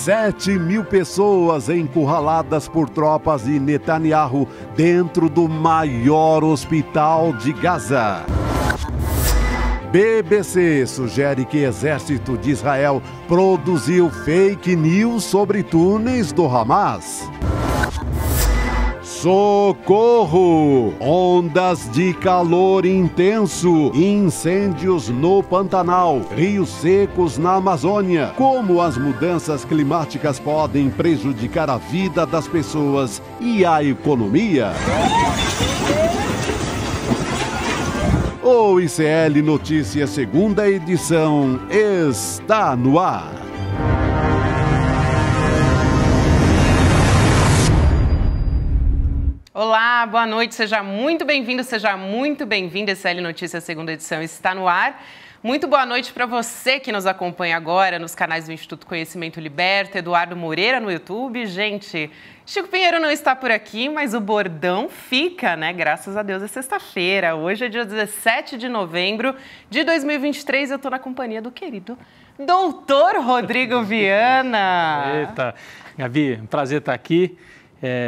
7.000 pessoas encurraladas por tropas de Netanyahu dentro do maior hospital de Gaza. BBC sugere que o exército de Israel produziu fake news sobre túneis do Hamas. Socorro! Ondas de calor intenso, incêndios no Pantanal, rios secos na Amazônia. Como as mudanças climáticas podem prejudicar a vida das pessoas e a economia? O ICL Notícias, segunda edição, está no ar. Olá, boa noite, seja muito bem-vindo, seja muito bem-vinda. ICL Notícias, segunda edição, está no ar. Muito boa noite para você que nos acompanha agora nos canais do Instituto Conhecimento Liberta, Eduardo Moreira no YouTube. Gente, Chico Pinheiro não está por aqui, mas o bordão fica, né? Graças a Deus é sexta-feira. Hoje é dia 17 de novembro de 2023. Eu estou na companhia do querido doutor Rodrigo Viana. Eita, Gabi, um prazer estar aqui.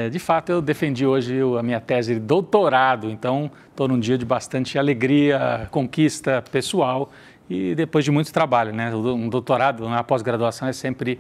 De fato, eu defendi hoje a minha tese de doutorado, então estou num dia de bastante alegria, conquista pessoal e depois de muito trabalho, né? Um doutorado, uma pós-graduação sempre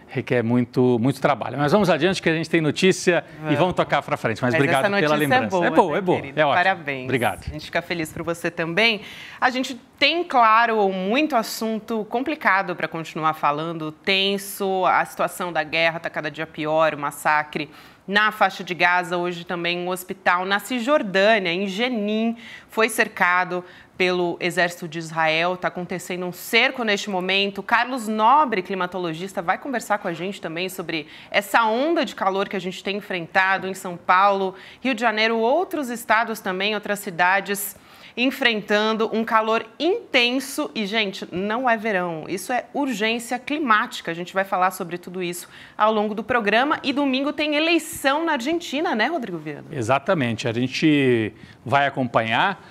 requer muito trabalho. Mas vamos adiante que a gente tem notícia e vamos tocar para frente. Mas obrigado pela lembrança. É boa, é boa, é ótimo. Parabéns. Obrigado. A gente fica feliz por você também. A gente tem, claro, muito assunto complicado para continuar falando, tenso, a situação da guerra está cada dia pior, o massacre na faixa de Gaza. Hoje também um hospital na Cisjordânia, em Jenin, foi cercado pelo exército de Israel. Está acontecendo um cerco neste momento. Carlos Nobre, climatologista, vai conversar com a gente também sobre essa onda de calor que a gente tem enfrentado em São Paulo, Rio de Janeiro, outros estados também, outras cidades enfrentando um calor intenso e, gente, não é verão, isso é urgência climática. A gente vai falar sobre tudo isso ao longo do programa e domingo tem eleição na Argentina, né, Rodrigo Viana? Exatamente, a gente vai acompanhar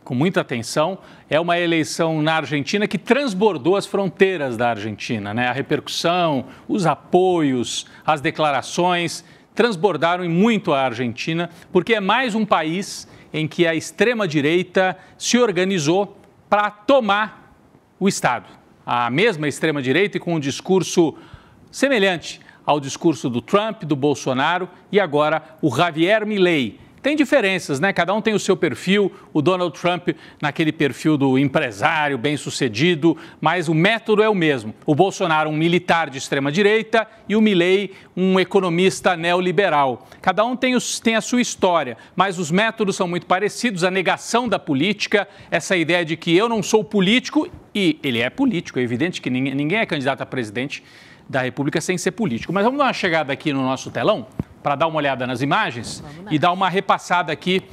com muita atenção. É uma eleição na Argentina que transbordou as fronteiras da Argentina, né? A repercussão, os apoios, as declarações transbordaram muito a Argentina, porque é mais um país em que a extrema-direita se organizou para tomar o Estado. A mesma extrema-direita e com um discurso semelhante ao discurso do Trump, do Bolsonaro e agora o Javier Milei. Tem diferenças, né? Cada um tem o seu perfil, o Donald Trump naquele perfil do empresário bem-sucedido, mas o método é o mesmo. O Bolsonaro, um militar de extrema-direita, e o Milei, um economista neoliberal. Cada um tem a sua história, mas os métodos são muito parecidos, a negação da política, essa ideia de que eu não sou político, e ele é político, é evidente que ninguém é candidato a presidente da República sem ser político. Mas vamos dar uma chegada aqui no nosso telão, para dar uma olhada nas imagens e dar uma repassada aqui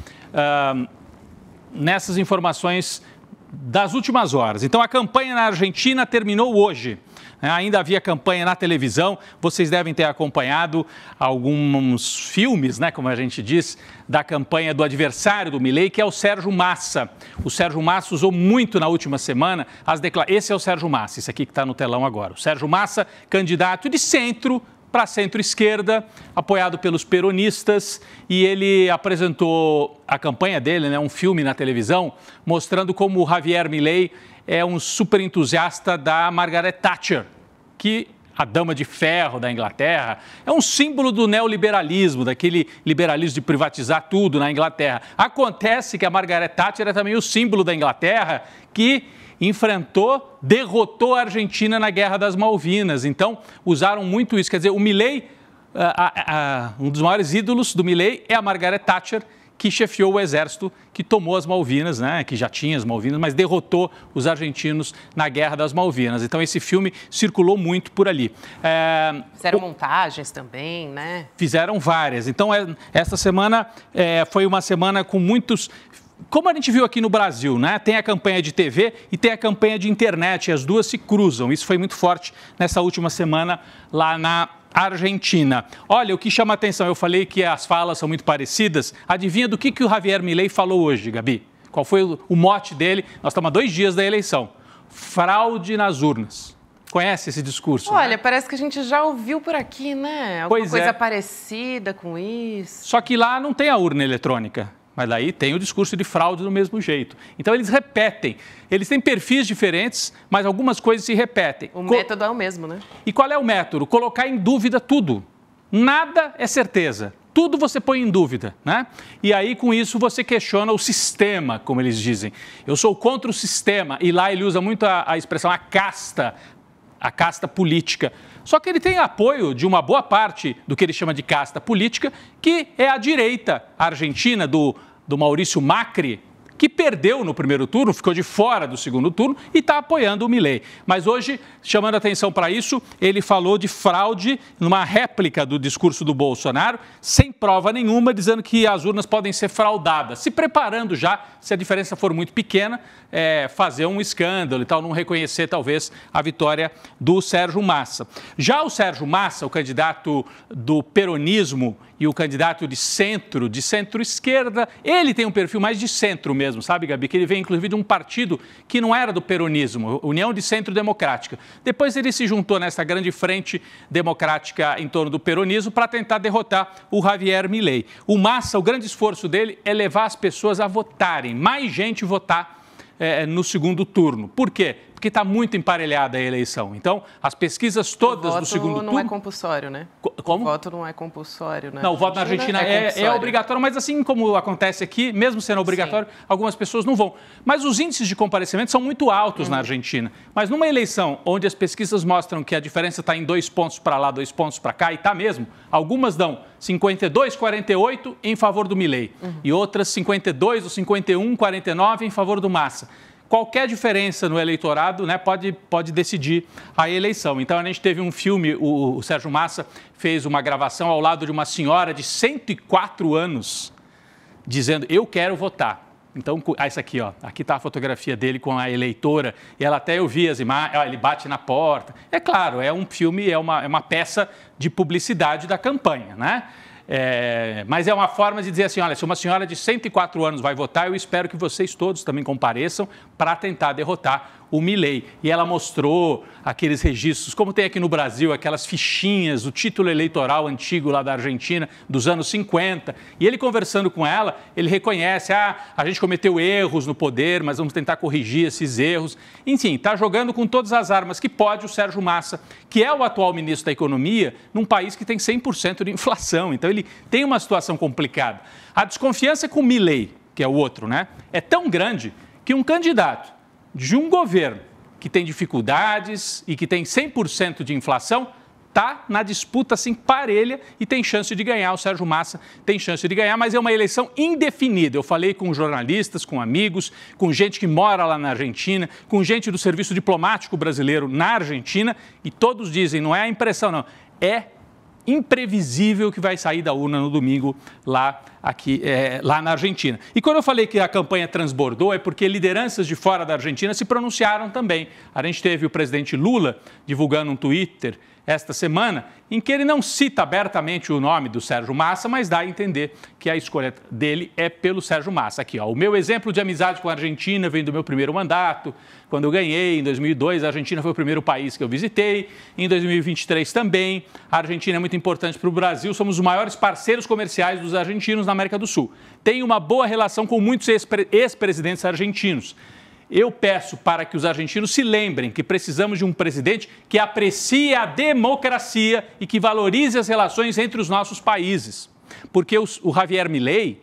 nessas informações das últimas horas. Então, a campanha na Argentina terminou hoje. Ainda havia campanha na televisão, vocês devem ter acompanhado alguns filmes, né, como a gente diz, da campanha do adversário do Milei, que é o Sérgio Massa. O Sérgio Massa usou muito na última semana as declarações. Esse é o Sérgio Massa, esse aqui que está no telão agora. O Sérgio Massa, candidato de centro para centro-esquerda, apoiado pelos peronistas, e ele apresentou a campanha dele, né, um filme na televisão, mostrando como o Javier Milei é um super entusiasta da Margaret Thatcher, que a dama de ferro da Inglaterra, é um símbolo do neoliberalismo, daquele liberalismo de privatizar tudo na Inglaterra. Acontece que a Margaret Thatcher é também o símbolo da Inglaterra, que derrotou a Argentina na Guerra das Malvinas. Então, usaram muito isso. Quer dizer, o Milei, um dos maiores ídolos do Milei é a Margaret Thatcher, que chefiou o exército que tomou as Malvinas, né, que já tinha as Malvinas, mas derrotou os argentinos na Guerra das Malvinas. Então, esse filme circulou muito por ali. Fizeram montagens também, né? Fizeram várias. Então, essa semana foi uma semana com muitos... Como a gente viu aqui no Brasil, né? Tem a campanha de TV e tem a campanha de internet, e as duas se cruzam. Isso foi muito forte nessa última semana lá na Argentina. Olha, o que chama a atenção, eu falei que as falas são muito parecidas. Adivinha do que o Javier Milei falou hoje, Gabi? Qual foi o mote dele? Nós estamos a 2 dias da eleição. Fraude nas urnas. Conhece esse discurso? Olha, né? Parece que a gente já ouviu por aqui, né? Alguma coisa parecida com isso. Só que lá não tem a urna eletrônica. Mas daí tem o discurso de fraude do mesmo jeito. Então, eles repetem. Eles têm perfis diferentes, mas algumas coisas se repetem. O método é o mesmo, né? E qual é o método? Colocar em dúvida tudo. Nada é certeza. Tudo você põe em dúvida, né? E aí, com isso, você questiona o sistema, como eles dizem. Eu sou contra o sistema. E lá ele usa muito a expressão a casta política. Só que ele tem apoio de uma boa parte do que ele chama de casta política, que é a direita argentina do Maurício Macri, que perdeu no primeiro turno, ficou de fora do segundo turno e está apoiando o Milei. Mas hoje, chamando atenção para isso, ele falou de fraude numa réplica do discurso do Bolsonaro, sem prova nenhuma, dizendo que as urnas podem ser fraudadas, se preparando já, se a diferença for muito pequena, fazer um escândalo e tal, não reconhecer talvez a vitória do Sérgio Massa. Já o Sérgio Massa, o candidato do peronismo e o candidato de centro-esquerda, ele tem um perfil mais de centro mesmo, sabe, Gabi? Que ele vem, inclusive, de um partido que não era do peronismo, União de Centro Democrática. Depois ele se juntou nessa grande frente democrática em torno do peronismo para tentar derrotar o Javier Milei. O Massa, o grande esforço dele é levar as pessoas a votarem, mais gente votar no segundo turno. Por quê? Porque está muito emparelhada a eleição. Então, as pesquisas todas do segundo turno... O voto não é compulsório, né? Como? O voto não é compulsório, né? Não, o voto na Argentina é obrigatório, mas assim como acontece aqui, mesmo sendo obrigatório, sim, algumas pessoas não vão. Mas os índices de comparecimento são muito altos na Argentina. Mas numa eleição onde as pesquisas mostram que a diferença está em 2 pontos para lá, 2 pontos para cá, e está mesmo, algumas dão 52-48 em favor do Milei, e outras 52 ou 51-49 em favor do Massa. Qualquer diferença no eleitorado, né, pode decidir a eleição. Então, a gente teve um filme, o Sérgio Massa fez uma gravação ao lado de uma senhora de 104 anos, dizendo, eu quero votar. Então, essa aqui, ó, aqui está a fotografia dele com a eleitora, e ela até eu vi as imagens, ele bate na porta. É claro, é um filme, é uma peça de publicidade da campanha, né? Mas é uma forma de dizer assim, olha, se uma senhora de 104 anos vai votar, eu espero que vocês todos também compareçam para tentar derrotar o Milei. E ela mostrou aqueles registros, como tem aqui no Brasil, aquelas fichinhas, o título eleitoral antigo lá da Argentina, dos anos 50. E ele conversando com ela, ele reconhece, a gente cometeu erros no poder, mas vamos tentar corrigir esses erros. Enfim, está jogando com todas as armas que pode o Sérgio Massa, que é o atual ministro da Economia, num país que tem 100% de inflação. Então, ele tem uma situação complicada. A desconfiança com o Milei, que é o outro, né, é tão grande que um candidato de um governo que tem dificuldades e que tem 100% de inflação, está na disputa assim parelha e tem chance de ganhar. O Sérgio Massa tem chance de ganhar, mas é uma eleição indefinida. Eu falei com jornalistas, com amigos, com gente que mora lá na Argentina, com gente do Serviço Diplomático Brasileiro na Argentina, e todos dizem, não é a impressão não, é imprevisível que vai sair da urna no domingo lá na Argentina. E quando eu falei que a campanha transbordou, é porque lideranças de fora da Argentina se pronunciaram também. A gente teve o presidente Lula divulgando um Twitter esta semana, em que ele não cita abertamente o nome do Sérgio Massa, mas dá a entender que a escolha dele é pelo Sérgio Massa. Aqui, ó, o meu exemplo de amizade com a Argentina vem do meu primeiro mandato, quando eu ganhei, em 2002, a Argentina foi o primeiro país que eu visitei, em 2023 também. A Argentina é muito importante para o Brasil, somos os maiores parceiros comerciais dos argentinos na América do Sul. Tenho uma boa relação com muitos ex-presidentes argentinos. Eu peço para que os argentinos se lembrem que precisamos de um presidente que aprecie a democracia e que valorize as relações entre os nossos países. Porque o Javier Milei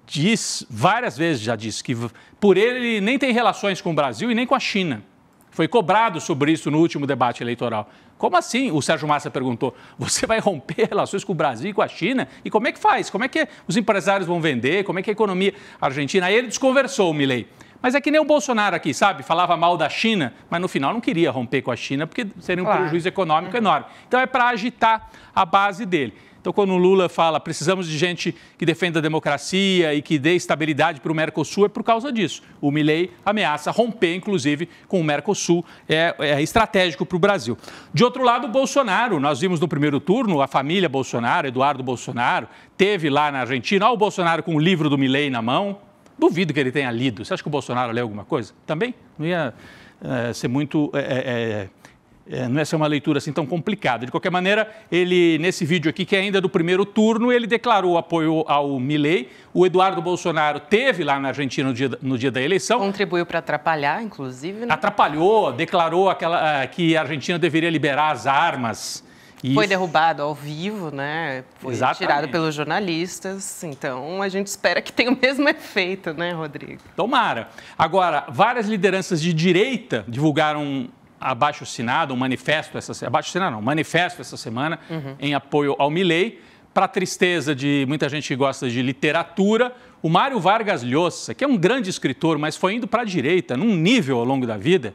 diz, várias vezes já disse, que por ele nem tem relações com o Brasil e nem com a China. Foi cobrado sobre isso no último debate eleitoral. Como assim? O Sérgio Massa perguntou, você vai romper relações com o Brasil e com a China? E como é que faz? Como é que os empresários vão vender? Como é que a economia argentina? Aí ele desconversou o Milei. Mas é que nem o Bolsonaro aqui, sabe? Falava mal da China, mas no final não queria romper com a China, porque seria um prejuízo econômico enorme. Então é para agitar a base dele. Então, quando o Lula fala precisamos de gente que defenda a democracia e que dê estabilidade para o Mercosul, é por causa disso. O Milei ameaça romper, inclusive, com o Mercosul, é estratégico para o Brasil. De outro lado, o Bolsonaro, nós vimos no primeiro turno, a família Bolsonaro, Eduardo Bolsonaro, teve lá na Argentina, o Bolsonaro com o livro do Milei na mão. Duvido que ele tenha lido. Você acha que o Bolsonaro leu alguma coisa? Também? Não ia ser muito não é ser uma leitura assim tão complicada. De qualquer maneira, ele, nesse vídeo aqui, que é ainda do primeiro turno, ele declarou apoio ao Milei. O Eduardo Bolsonaro teve lá na Argentina no dia da eleição. Contribuiu para atrapalhar, inclusive, né? Atrapalhou, declarou que a Argentina deveria liberar as armas. Foi derrubado ao vivo, né? Foi tirado pelos jornalistas. Então, a gente espera que tenha o mesmo efeito, né, Rodrigo? Tomara. Agora, várias lideranças de direita divulgaram abaixo-assinado, um manifesto manifesto essa semana em apoio ao Milei. Para a tristeza de muita gente que gosta de literatura, o Mário Vargas Llosa, que é um grande escritor, mas foi indo para a direita, num nível ao longo da vida,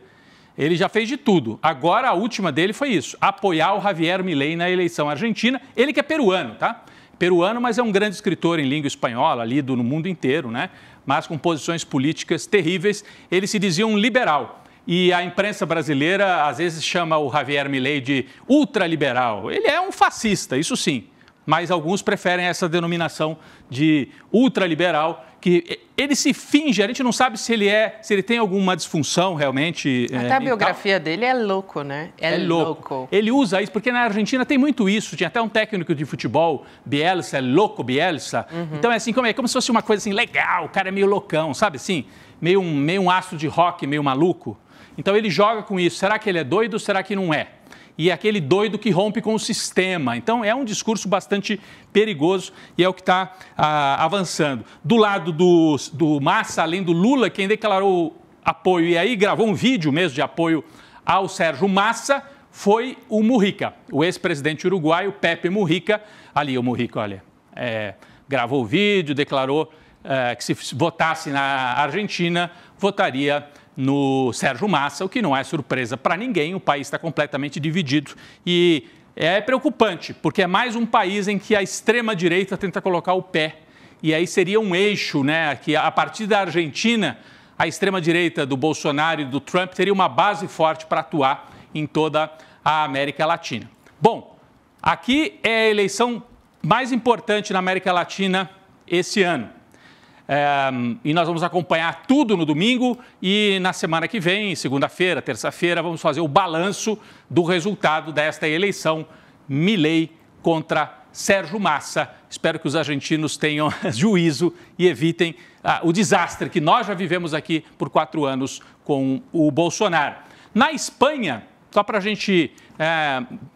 ele já fez de tudo. Agora, a última dele foi isso, apoiar o Javier Milei na eleição argentina. Ele que é peruano, tá? Peruano, mas é um grande escritor em língua espanhola, lido no mundo inteiro, né? Mas com posições políticas terríveis. Ele se dizia um liberal. E a imprensa brasileira, às vezes, chama o Javier Milei de ultraliberal. Ele é um fascista, isso sim. Mas alguns preferem essa denominação de ultraliberal, que ele se finge, a gente não sabe se ele tem alguma disfunção realmente. Até a biografia dele é louco, né? É louco. Ele usa isso, porque na Argentina tem muito isso. Tinha até um técnico de futebol, Bielsa, louco Bielsa. Então é assim, como se fosse uma coisa assim, legal, o cara é meio loucão, sabe assim? Meio um astro de rock, meio maluco. Então ele joga com isso. Será que ele é doido ou será que não é? E é aquele doido que rompe com o sistema. Então é um discurso bastante perigoso e é o que está avançando. Do lado do Massa, além do Lula, quem declarou apoio e aí gravou um vídeo mesmo de apoio ao Sérgio Massa, foi o Mujica, o ex-presidente uruguaio, Pepe Mujica. Ali o Mujica, olha, gravou o vídeo, declarou que se votasse na Argentina, votaria no Sérgio Massa, o que não é surpresa para ninguém. O país está completamente dividido e é preocupante, porque é mais um país em que a extrema-direita tenta colocar o pé. E aí seria um eixo, né, que a partir da Argentina, a extrema-direita do Bolsonaro e do Trump teria uma base forte para atuar em toda a América Latina. Bom, aqui é a eleição mais importante na América Latina esse ano. E nós vamos acompanhar tudo no domingo e na semana que vem, segunda-feira, terça-feira, vamos fazer o balanço do resultado desta eleição, Milei contra Sérgio Massa. Espero que os argentinos tenham juízo e evitem o desastre que nós já vivemos aqui por 4 anos com o Bolsonaro. Na Espanha, só para a gente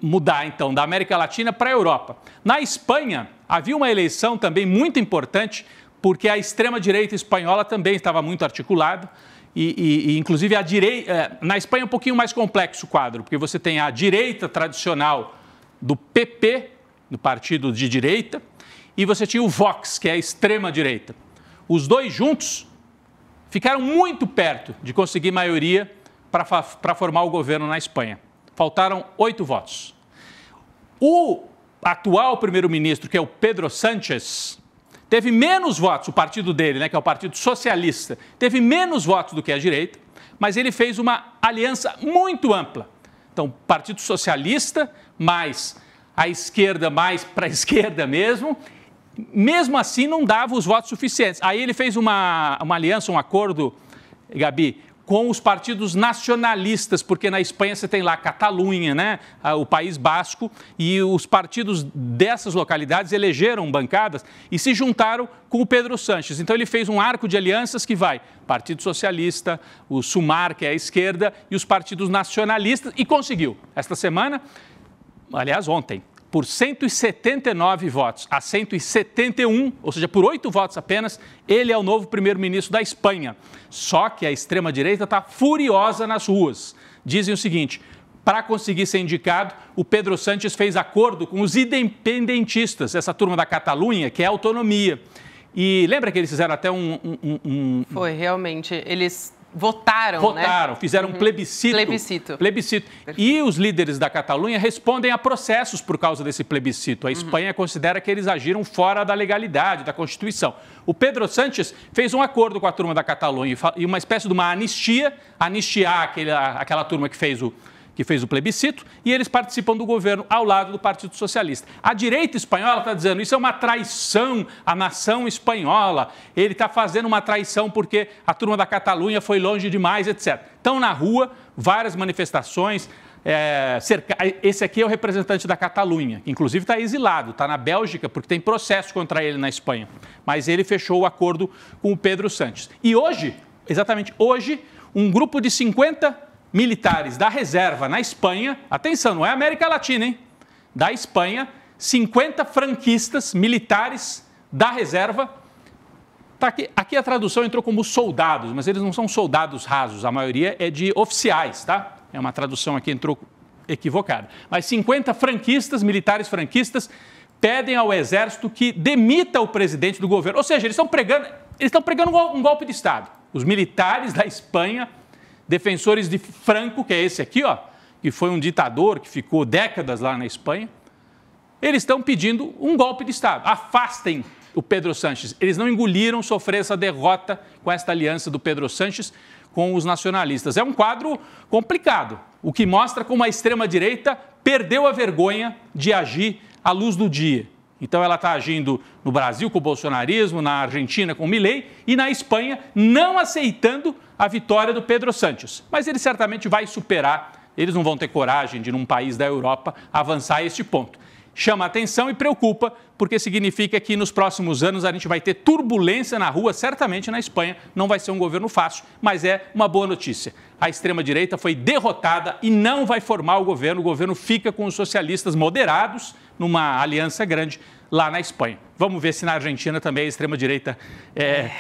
mudar então da América Latina para a Europa. Na Espanha, havia uma eleição também muito importante, porque a extrema-direita espanhola também estava muito articulada e inclusive, a direita... Na Espanha é um pouquinho mais complexo o quadro, porque você tem a direita tradicional do PP, do partido de direita, e você tinha o Vox, que é a extrema-direita. Os dois juntos ficaram muito perto de conseguir maioria para formar o governo na Espanha. Faltaram 8 votos. O atual primeiro-ministro, que é o Pedro Sánchez, teve menos votos, o partido dele, né, que é o Partido Socialista, teve menos votos do que a direita, mas ele fez uma aliança muito ampla. Então, Partido Socialista, mais a esquerda, mais para a esquerda mesmo assim não dava os votos suficientes. Aí ele fez uma aliança, um acordo, Gabi, com os partidos nacionalistas, porque na Espanha você tem lá a Catalunha, né, o País Basco, e os partidos dessas localidades elegeram bancadas e se juntaram com o Pedro Sánchez. Então ele fez um arco de alianças que vai Partido Socialista, o Sumar, que é a esquerda, e os partidos nacionalistas, e conseguiu. Esta semana, aliás, ontem, por 179 votos a 171, ou seja, por 8 votos apenas, ele é o novo primeiro-ministro da Espanha. Só que a extrema-direita está furiosa nas ruas. Dizem o seguinte: para conseguir ser indicado, o Pedro Sánchez fez acordo com os independentistas, essa turma da Catalunha, que é autonomia. E lembra que eles fizeram até Foi, realmente, eles... Votaram, fizeram um plebiscito. E os líderes da Catalunha respondem a processos por causa desse plebiscito. A Espanha considera que eles agiram fora da legalidade, da Constituição. O Pedro Sánchez fez um acordo com a turma da Catalunha e uma espécie de uma anistiar aquela turma que fez o plebiscito, e eles participam do governo ao lado do Partido Socialista. A direita espanhola está dizendo isso é uma traição à nação espanhola, ele está fazendo uma traição porque a turma da Catalunha foi longe demais, etc. Estão na rua, várias manifestações, Esse aqui é o representante da Catalunha, que inclusive está exilado, está na Bélgica, porque tem processo contra ele na Espanha. Mas ele fechou o acordo com o Pedro Sánchez. E hoje, exatamente hoje, um grupo de 50 militares da reserva na Espanha, atenção, não é América Latina, hein? Da Espanha, 50 franquistas militares da reserva. Tá aqui a tradução entrou como soldados, mas eles não são soldados rasos, a maioria é de oficiais, tá? É uma tradução aqui, entrou equivocada. Mas 50 franquistas, militares franquistas, pedem ao exército que demita o presidente do governo. Ou seja, eles estão pregando um golpe de Estado. Os militares da Espanha, defensores de Franco, que é esse aqui, ó, que foi um ditador que ficou décadas lá na Espanha, eles estão pedindo um golpe de Estado. Afastem o Pedro Sánchez. Eles não engoliram sofrer essa derrota com esta aliança do Pedro Sánchez com os nacionalistas. É um quadro complicado, o que mostra como a extrema-direita perdeu a vergonha de agir à luz do dia. Então ela está agindo no Brasil com o bolsonarismo, na Argentina com o Milei e na Espanha não aceitando a vitória do Pedro Sánchez. Mas ele certamente vai superar, eles não vão ter coragem de, num país da Europa, avançar a este ponto. Chama atenção e preocupa, porque significa que nos próximos anos a gente vai ter turbulência na rua, certamente na Espanha. Não vai ser um governo fácil, mas é uma boa notícia. A extrema-direita foi derrotada e não vai formar o governo fica com os socialistas moderados numa aliança grande lá na Espanha. Vamos ver se na Argentina também a extrema-direita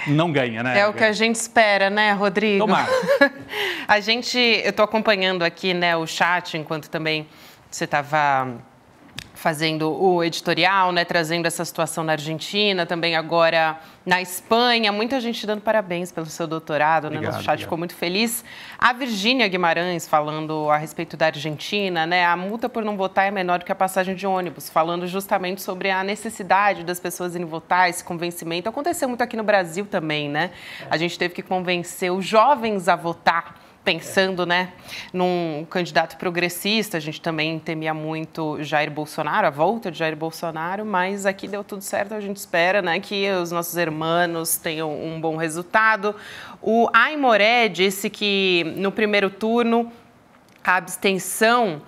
não ganha, né? É o que a gente espera, né, Rodrigo? Tomara. Eu estou acompanhando aqui, né, o chat, enquanto também você estava fazendo o editorial, né, trazendo essa situação na Argentina, também agora na Espanha. Muita gente dando parabéns pelo seu doutorado, obrigado, né? Nosso chat ficou muito feliz. A Virgínia Guimarães falando a respeito da Argentina, né? A multa por não votar é menor do que a passagem de ônibus, falando justamente sobre a necessidade das pessoas irem votar, esse convencimento. Aconteceu muito aqui no Brasil também, né? A gente teve que convencer os jovens a votar, pensando, né, num candidato progressista. A gente também temia muito Jair Bolsonaro, a volta de Jair Bolsonaro, mas aqui deu tudo certo. A gente espera, né, que os nossos irmãos tenham um bom resultado. O Aimoré disse que no primeiro turno a abstenção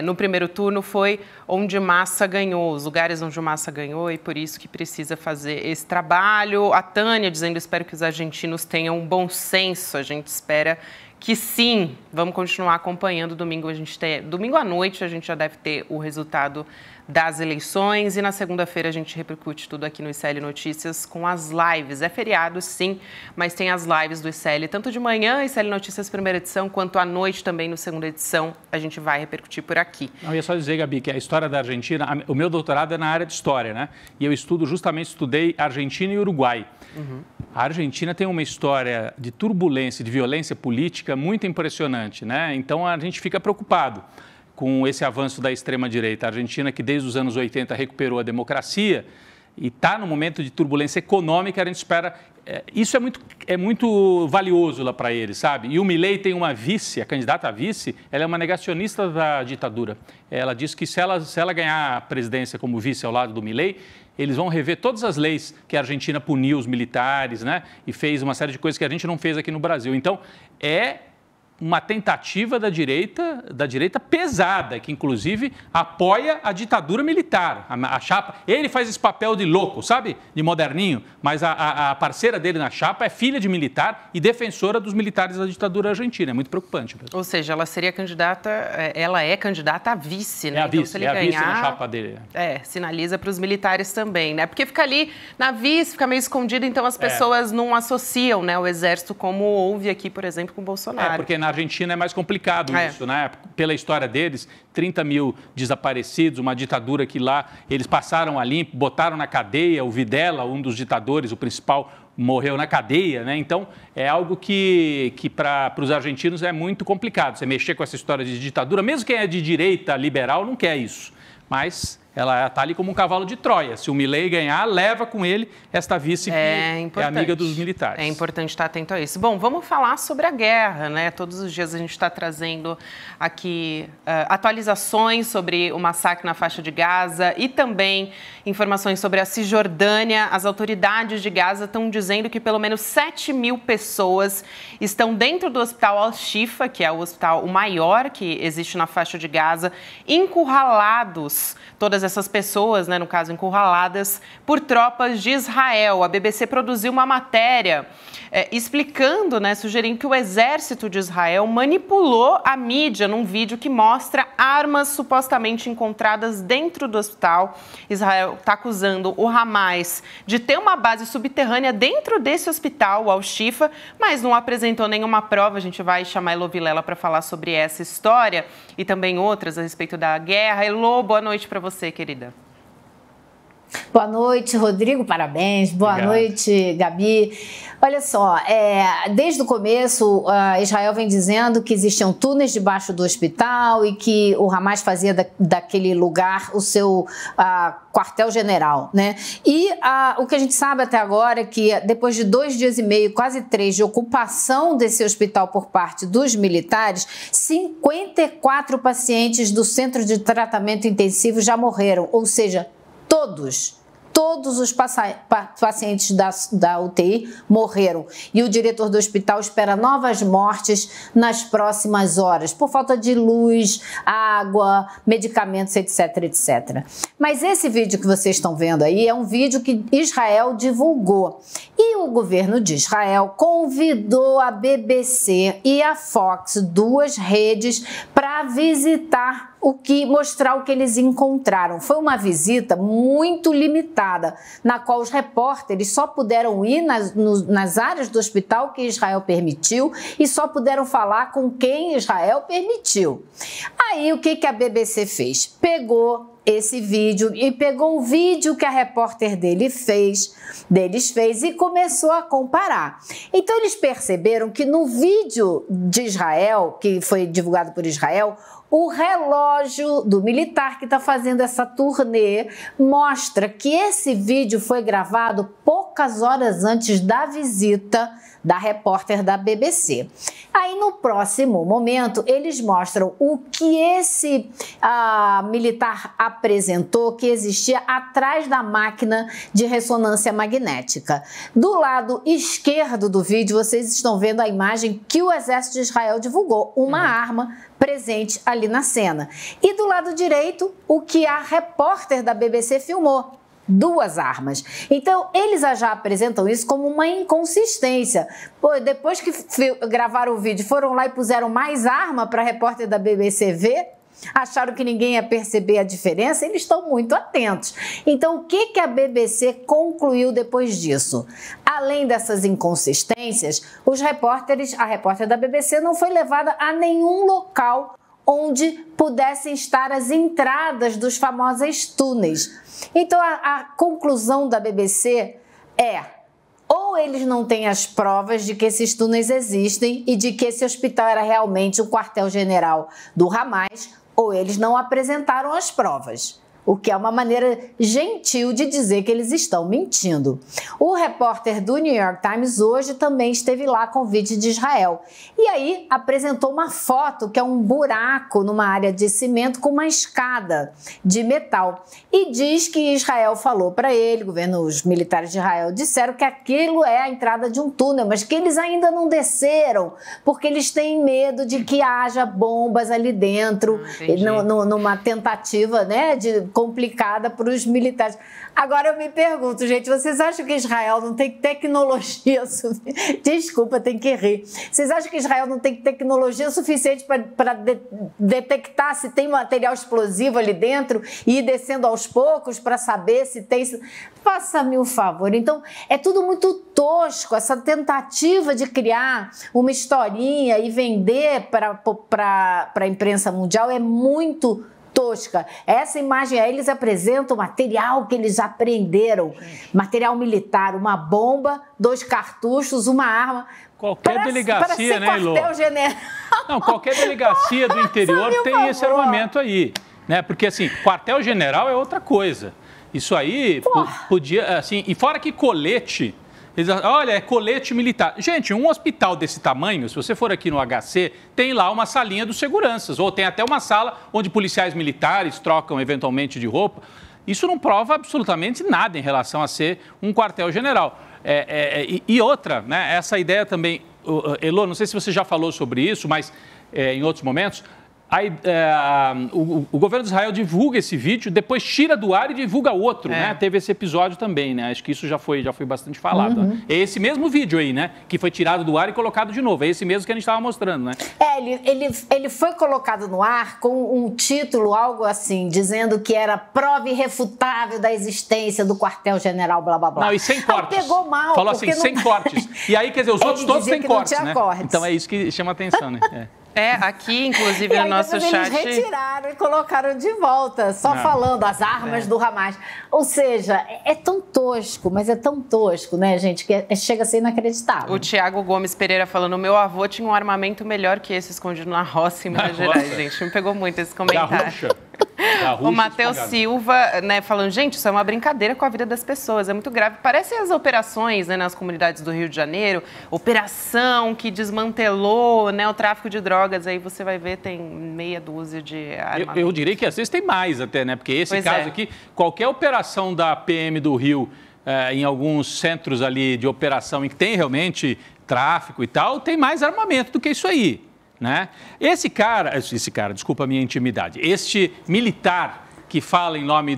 no primeiro turno foi onde Massa ganhou, os lugares onde o Massa ganhou, e por isso que precisa fazer esse trabalho. A Tânia dizendo, espero que os argentinos tenham um bom senso. A gente espera que sim. Vamos continuar acompanhando. Domingo à noite a gente já deve ter o resultado das eleições e na segunda-feira a gente repercute tudo aqui no ICL Notícias com as lives. É feriado, sim, mas tem as lives do ICL, tanto de manhã, ICL Notícias primeira edição, quanto à noite também no segunda edição, a gente vai repercutir por aqui. Eu ia só dizer, Gabi, que a história da Argentina, o meu doutorado é na área de história, né? E eu estudei Argentina e Uruguai. Uhum. A Argentina tem uma história de turbulência, de violência política muito impressionante, né? Então a gente fica preocupado com esse avanço da extrema-direita. A Argentina, que desde os anos 80 recuperou a democracia e está no momento de turbulência econômica, a gente espera... Isso é muito valioso lá para eles, sabe? E o Milei tem uma vice, a candidata a vice, ela é uma negacionista da ditadura. Ela diz que se ela ganhar a presidência como vice ao lado do Milei, eles vão rever todas as leis que a Argentina puniu os militares, né? E fez uma série de coisas que a gente não fez aqui no Brasil. Então, é uma tentativa da direita pesada, que inclusive apoia a ditadura militar, a chapa. Ele faz esse papel de louco, sabe? De moderninho, mas a parceira dele na chapa é filha de militar e defensora dos militares da ditadura argentina. É muito preocupante. Ou seja, ela é candidata a vice, né? É a vice, então, se ele ganhar, vice na chapa dele. Sinaliza para os militares também, né? Porque fica ali na vice, fica meio escondido, então as pessoas não associam, né, o exército como houve aqui, por exemplo, com o Bolsonaro. Porque na Argentina é mais complicado isso, né? Pela história deles, 30 mil desaparecidos, uma ditadura que lá eles passaram a limpo, botaram na cadeia, o Videla, um dos ditadores, o principal, morreu na cadeia, né? Então, é algo que para os argentinos é muito complicado. Você mexer com essa história de ditadura, mesmo quem é de direita liberal não quer isso, mas ela está ali como um cavalo de Troia. Se o Milei ganhar, leva com ele esta vice que é amiga dos militares. É importante estar atento a isso. Bom, vamos falar sobre a guerra, né? Todos os dias a gente está trazendo aqui atualizações sobre o massacre na faixa de Gaza e também informações sobre a Cisjordânia. As autoridades de Gaza estão dizendo que pelo menos 7.000 pessoas estão dentro do hospital Al-Shifa, que é o hospital maior que existe na faixa de Gaza, encurralados. Todas essas pessoas, né, no caso, encurraladas por tropas de Israel. A BBC produziu uma matéria explicando, né, sugerindo que o exército de Israel manipulou a mídia num vídeo que mostra armas supostamente encontradas dentro do hospital. Israel está acusando o Hamas de ter uma base subterrânea dentro desse hospital, o Al-Shifa, mas não apresentou nenhuma prova. A gente vai chamar a Elô Vilela para falar sobre essa história e também outras a respeito da guerra. Elô, boa noite para você, querida. Boa noite, Rodrigo, parabéns. Boa noite, Gabi. Olha só, desde o começo, Israel vem dizendo que existiam túneis debaixo do hospital e que o Hamas fazia daquele lugar o seu quartel-general, né? E o que a gente sabe até agora é que depois de 2 dias e meio, quase 3, de ocupação desse hospital por parte dos militares, 54 pacientes do centro de tratamento intensivo já morreram, ou seja, todos os pacientes da UTI morreram. E o diretor do hospital espera novas mortes nas próximas horas, por falta de luz, água, medicamentos, etc, etc. Mas esse vídeo que vocês estão vendo aí é um vídeo que Israel divulgou. E o governo de Israel convidou a BBC e a Fox, 2 redes, para visitar mostrar o que eles encontraram. Foi uma visita muito limitada, na qual os repórteres só puderam ir nas áreas do hospital que Israel permitiu e só puderam falar com quem Israel permitiu. Aí o que a BBC fez? Pegou esse vídeo e pegou o vídeo que a repórter deles fez e começou a comparar. Então eles perceberam que no vídeo de Israel, que foi divulgado por Israel, o relógio do militar que está fazendo essa turnê mostra que esse vídeo foi gravado poucas horas antes da visita da repórter da BBC. Aí, no próximo momento, eles mostram o que esse militar apresentou que existia atrás da máquina de ressonância magnética. Do lado esquerdo do vídeo, vocês estão vendo a imagem que o exército de Israel divulgou, uma arma presente ali na cena. E do lado direito, o que a repórter da BBC filmou. 2 armas. Então, eles já apresentam isso como uma inconsistência. Pô, depois que gravaram o vídeo, foram lá e puseram mais arma para a repórter da BBC ver, acharam que ninguém ia perceber a diferença, eles estão muito atentos. Então, o que a BBC concluiu depois disso? Além dessas inconsistências, a repórter da BBC não foi levada a nenhum local onde pudessem estar as entradas dos famosos túneis. Então, a conclusão da BBC ou eles não têm as provas de que esses túneis existem e de que esse hospital era realmente o quartel-general do Hamas, ou eles não apresentaram as provas. O que é uma maneira gentil de dizer que eles estão mentindo. O repórter do New York Times hoje também esteve lá com vídeo de Israel. E aí apresentou uma foto que é um buraco numa área de cimento com uma escada de metal. E diz que Israel falou para ele, os militares de Israel disseram que aquilo é a entrada de um túnel, mas que eles ainda não desceram, porque eles têm medo de que haja bombas ali dentro, numa tentativa, né, complicada para os militares. Agora eu me pergunto, gente, vocês acham que Israel não tem tecnologia suficiente? Desculpa, tem que rir. Vocês acham que Israel não tem tecnologia suficiente para detectar se tem material explosivo ali dentro e ir descendo aos poucos para saber se tem... Faça-me o favor. Então, é tudo muito tosco, essa tentativa de criar uma historinha e vender para a imprensa mundial é muito tosca. Essa imagem aí, eles apresentam material que eles aprenderam, material militar, uma bomba, 2 cartuchos, uma arma. Qualquer delegacia, né, Elô? Não, qualquer delegacia do interior tem esse armamento aí. né? Porque, assim, quartel-general é outra coisa. Isso aí podia, assim, e fora que colete... Olha, é colete militar. Gente, um hospital desse tamanho, se você for aqui no HC, tem lá uma salinha dos seguranças, ou tem até uma sala onde policiais militares trocam eventualmente de roupa. Isso não prova absolutamente nada em relação a ser um quartel-general. E outra, né, essa ideia também, Elô, não sei se você já falou sobre isso, mas em outros momentos... o governo de Israel divulga esse vídeo, depois tira do ar e divulga outro, né? Teve esse episódio também, né? Acho que isso já foi bastante falado. Né? É esse mesmo vídeo aí, né? Que foi tirado do ar e colocado de novo. É esse mesmo que a gente estava mostrando, né? Ele foi colocado no ar com um título, algo assim, dizendo que era prova irrefutável da existência do quartel-general, blá, blá, blá. Não, e sem cortes. Pegou mal. Falou assim, sem cortes. E aí, quer dizer, os outros todos têm cortes, né? Cortes. Então é isso que chama atenção, né? Aqui, inclusive, no nosso chat... Eles retiraram e colocaram de volta, só falando as armas do Hamas. Ou seja, é tão tosco, mas é tão tosco, né, gente, que chega a ser inacreditável. O Tiago Gomes Pereira falando, meu avô tinha um armamento melhor que esse escondido na roça em Minas Gerais, gente. Me pegou muito esse comentário. O Matheus Silva, né, falando, gente, isso é uma brincadeira com a vida das pessoas, é muito grave. Parece as operações, né, nas comunidades do Rio de Janeiro, operação que desmantelou, né, o tráfico de drogas, aí você vai ver, tem meia dúzia de armamentos. Eu diria que às vezes tem mais até, né, porque esse caso aqui, qualquer operação da PM do Rio, em alguns centros ali de operação em que tem realmente tráfico e tal, tem mais armamento do que isso aí. Né? Esse cara, desculpa a minha intimidade, este militar que fala em nome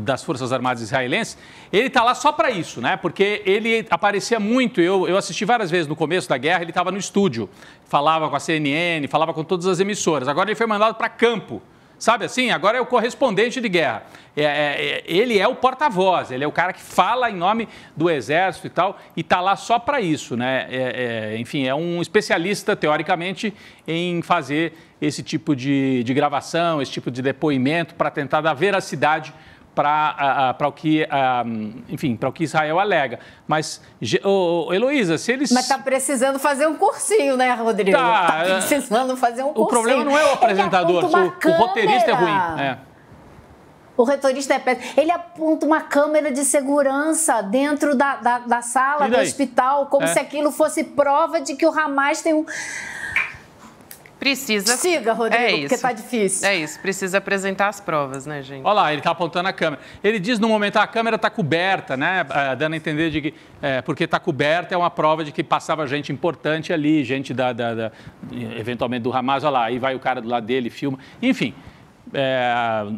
das Forças Armadas israelenses, ele está lá só para isso, né? Porque ele aparecia muito, eu assisti várias vezes no começo da guerra, ele estava no estúdio, falava com a CNN, falava com todas as emissoras, agora ele foi mandado para campo. Sabe assim? Agora é o correspondente de guerra. Ele é o porta-voz, ele é o cara que fala em nome do Exército e tal, e está lá só para isso, né? Enfim, é um especialista, teoricamente, em fazer esse tipo de gravação, esse tipo de depoimento, para tentar dar veracidade para o que, enfim, para o que Israel alega. Mas, Heloísa, se eles... Mas está precisando fazer um cursinho, né, Rodrigo? Está precisando fazer um cursinho. O problema não é o apresentador, o roteirista é ruim. O roteirista é péssimo. Ele aponta uma câmera de segurança dentro da sala do hospital, como se aquilo fosse prova de que o Hamas tem um... Precisa... Siga, Rodrigo, porque tá difícil. É isso, precisa apresentar as provas, né, gente? Olha lá, ele tá apontando a câmera. Ele diz, no momento, a câmera tá coberta, né? Dando a entender de que... porque tá coberta é uma prova de que passava gente importante ali, gente eventualmente do Hamas, olha lá, aí vai o cara do lado dele, filma. Enfim,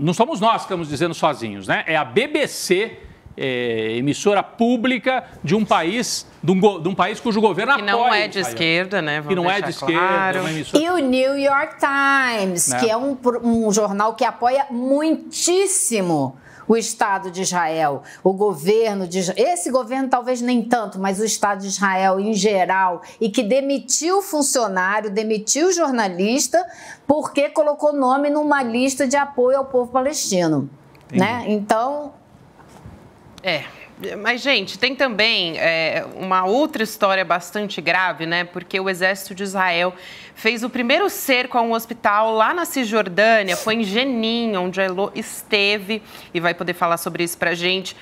não somos nós que estamos dizendo sozinhos, né? É a BBC... emissora pública de um país cujo governo apoia. Que não é de esquerda, né? Que não é de esquerda. E o New York Times, que é um jornal que apoia muitíssimo o Estado de Israel, o governo de Israel. Esse governo talvez nem tanto, mas o Estado de Israel em geral, e que demitiu funcionário, demitiu jornalista, porque colocou nome numa lista de apoio ao povo palestino. Né? Então... Mas, gente, tem também uma outra história bastante grave, né? Porque o exército de Israel fez o primeiro cerco a um hospital lá na Cisjordânia, foi em Jenin, onde a Elô esteve e vai poder falar sobre isso pra gente.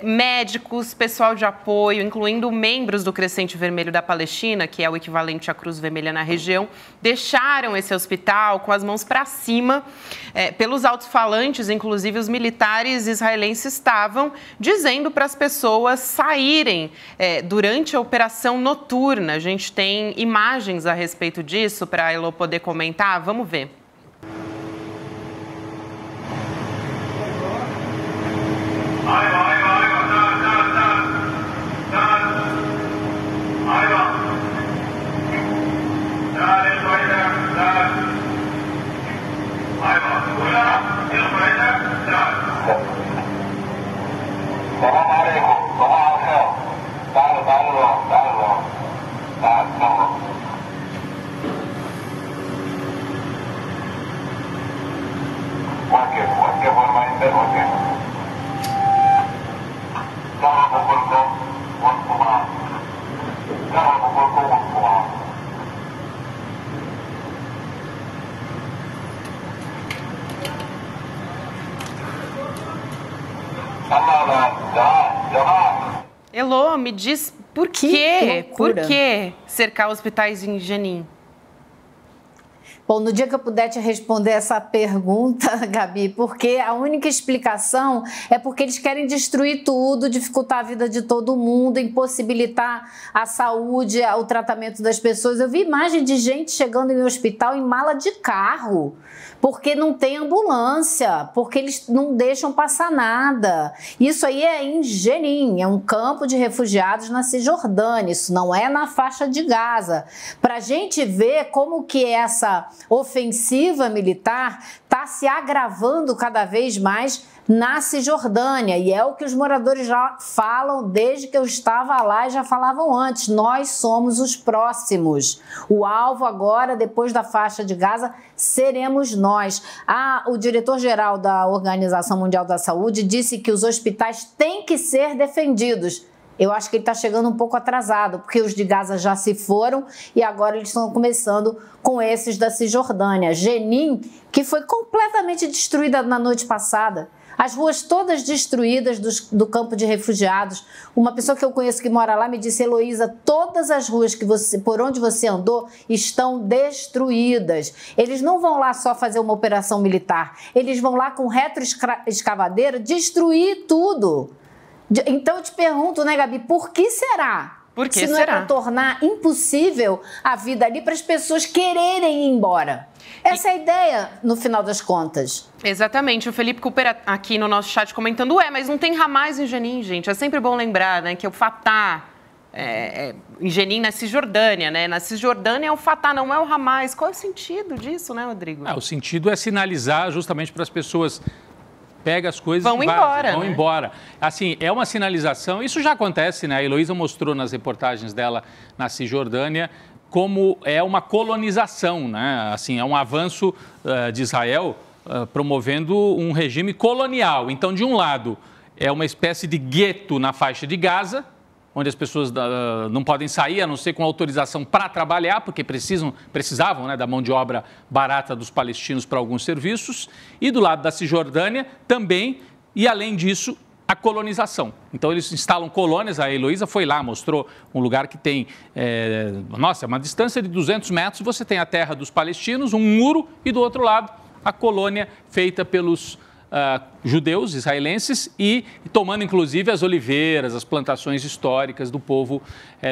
Médicos, pessoal de apoio, incluindo membros do Crescente Vermelho da Palestina, que é o equivalente à Cruz Vermelha na região, deixaram esse hospital com as mãos para cima. Pelos alto-falantes, inclusive, os militares israelenses estavam dizendo para as pessoas saírem durante a operação noturna. A gente tem imagens a respeito disso para a Elô poder comentar. Vamos ver. Elô, me diz por quê? Por que cercar hospitais em Jenin? Bom, no dia que eu puder te responder essa pergunta, Gabi, porque a única explicação é porque eles querem destruir tudo, dificultar a vida de todo mundo, impossibilitar a saúde, o tratamento das pessoas. Eu vi imagem de gente chegando em um hospital em mala de carro, porque não tem ambulância, porque eles não deixam passar nada. Isso aí é em Jenin, é um campo de refugiados na Cisjordânia, isso não é na faixa de Gaza. Para a gente ver como que essa ofensiva militar está se agravando cada vez mais na Cisjordânia, e é o que os moradores já falam desde que eu estava lá e já falavam antes: nós somos os próximos. O alvo agora, depois da faixa de Gaza, seremos nós. O diretor-geral da Organização Mundial da Saúde disse que os hospitais têm que ser defendidos. Eu acho que ele está chegando um pouco atrasado, porque os de Gaza já se foram e agora eles estão começando com esses da Cisjordânia. Jenin, que foi completamente destruída na noite passada. As ruas todas destruídas do campo de refugiados. Uma pessoa que eu conheço que mora lá me disse: Heloísa, todas as ruas por onde você andou estão destruídas. Eles não vão lá só fazer uma operação militar, eles vão lá com retroescavadeira destruir tudo. Então eu te pergunto, né, Gabi, por que será? Por que Se não será? É para tornar impossível a vida ali para as pessoas quererem ir embora. Essa é a ideia, no final das contas. Exatamente. O Felipe Cooper aqui no nosso chat comentando: mas não tem Hamas em Jenin, gente. É sempre bom lembrar, né, que o Fatah em Jenin, na Cisjordânia, né? Na Cisjordânia é o Fatah, não é o Hamas. Qual é o sentido disso, né, Rodrigo? O sentido é sinalizar justamente para as pessoas... Pega as coisas vão embora. Vão embora. Assim, é uma sinalização, isso já acontece, né? A Heloísa mostrou nas reportagens dela na Cisjordânia como é uma colonização, né? Assim, é um avanço de Israel promovendo um regime colonial. Então, de um lado, é uma espécie de gueto na faixa de Gaza, onde as pessoas não podem sair, a não ser com autorização para trabalhar, porque precisavam, né, da mão de obra barata dos palestinos para alguns serviços. E do lado da Cisjordânia também, e além disso, a colonização. Então, eles instalam colônias. A Heloísa foi lá, mostrou um lugar que tem, uma distância de 200 metros, você tem a terra dos palestinos, um muro, e do outro lado, a colônia feita pelos judeus, israelenses, e tomando inclusive as oliveiras, as plantações históricas do povo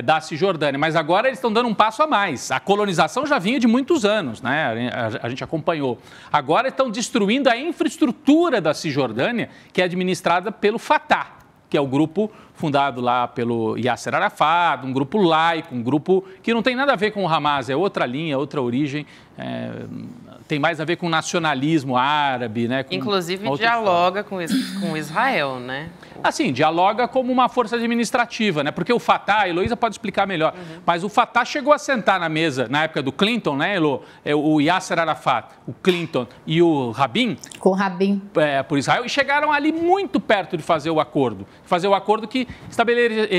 da Cisjordânia. Mas agora eles estão dando um passo a mais. A colonização já vinha de muitos anos, né? A gente acompanhou. Agora estão destruindo a infraestrutura da Cisjordânia, que é administrada pelo Fatah, que é o grupo fundado lá pelo Yasser Arafat, um grupo laico, um grupo que não tem nada a ver com o Hamas, é outra linha, outra origem, tem mais a ver com o nacionalismo árabe, né? Inclusive dialoga com Israel, né? Assim, dialoga como uma força administrativa, né? Porque o Fatah, a Heloísa pode explicar melhor, mas o Fatah chegou a sentar na mesa, na época do Clinton, né, Elo? O Yasser Arafat, o Clinton e o Rabin. Com o Rabin. Por Israel, e chegaram ali muito perto de fazer o acordo. Fazer o acordo que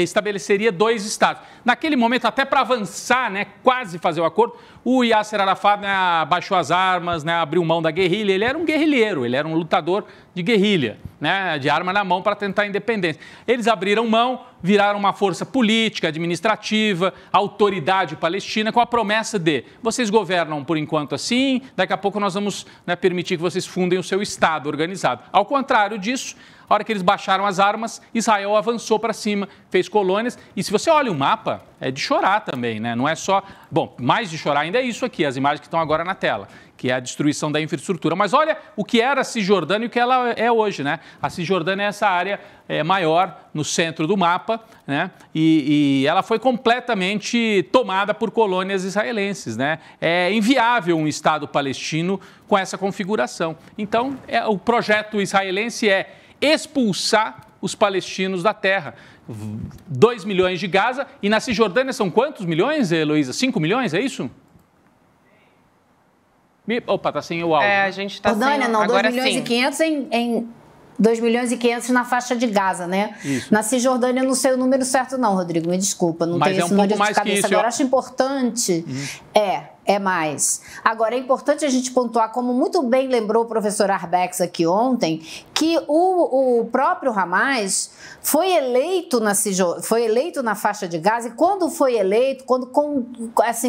estabeleceria 2 estados. Naquele momento, até para avançar, né, quase fazer o acordo, o Yasser Arafat, né, abaixou as armas, né, abriu mão da guerrilha. Ele era um guerrilheiro, ele era um lutador de guerrilha, né, de arma na mão para tentar a independência. Eles abriram mão, viraram uma força política, administrativa, autoridade palestina, com a promessa de: vocês governam por enquanto assim, daqui a pouco nós vamos, né, permitir que vocês fundem o seu Estado organizado. Ao contrário disso, a hora que eles baixaram as armas, Israel avançou para cima, fez colônias. E se você olha o mapa, é de chorar também, né? Não é só... Bom, mais de chorar ainda é isso aqui, as imagens que estão agora na tela, que é a destruição da infraestrutura. Mas olha o que era a Cisjordânia e o que ela é hoje, né? A Cisjordânia é essa área maior no centro do mapa, né? E ela foi completamente tomada por colônias israelenses, né? É inviável um Estado palestino com essa configuração. Então, o projeto israelense é expulsar os palestinos da terra. 2 milhões de Gaza, e na Cisjordânia são quantos milhões, Heloísa? 5 milhões, é isso? Opa, tá sem o áudio. A gente tá sem... Não, 2 milhões e 500 em 2 milhões e 500 na faixa de Gaza, né? Isso. Na Cisjordânia eu não sei o número certo não, Rodrigo, me desculpa, não tenho esse número de cabeça. Agora, acho importante, É mais. Agora, é importante a gente pontuar, como muito bem lembrou o professor Arbex aqui ontem, que o próprio Hamas foi eleito na faixa de Gaza, e quando foi eleito, quando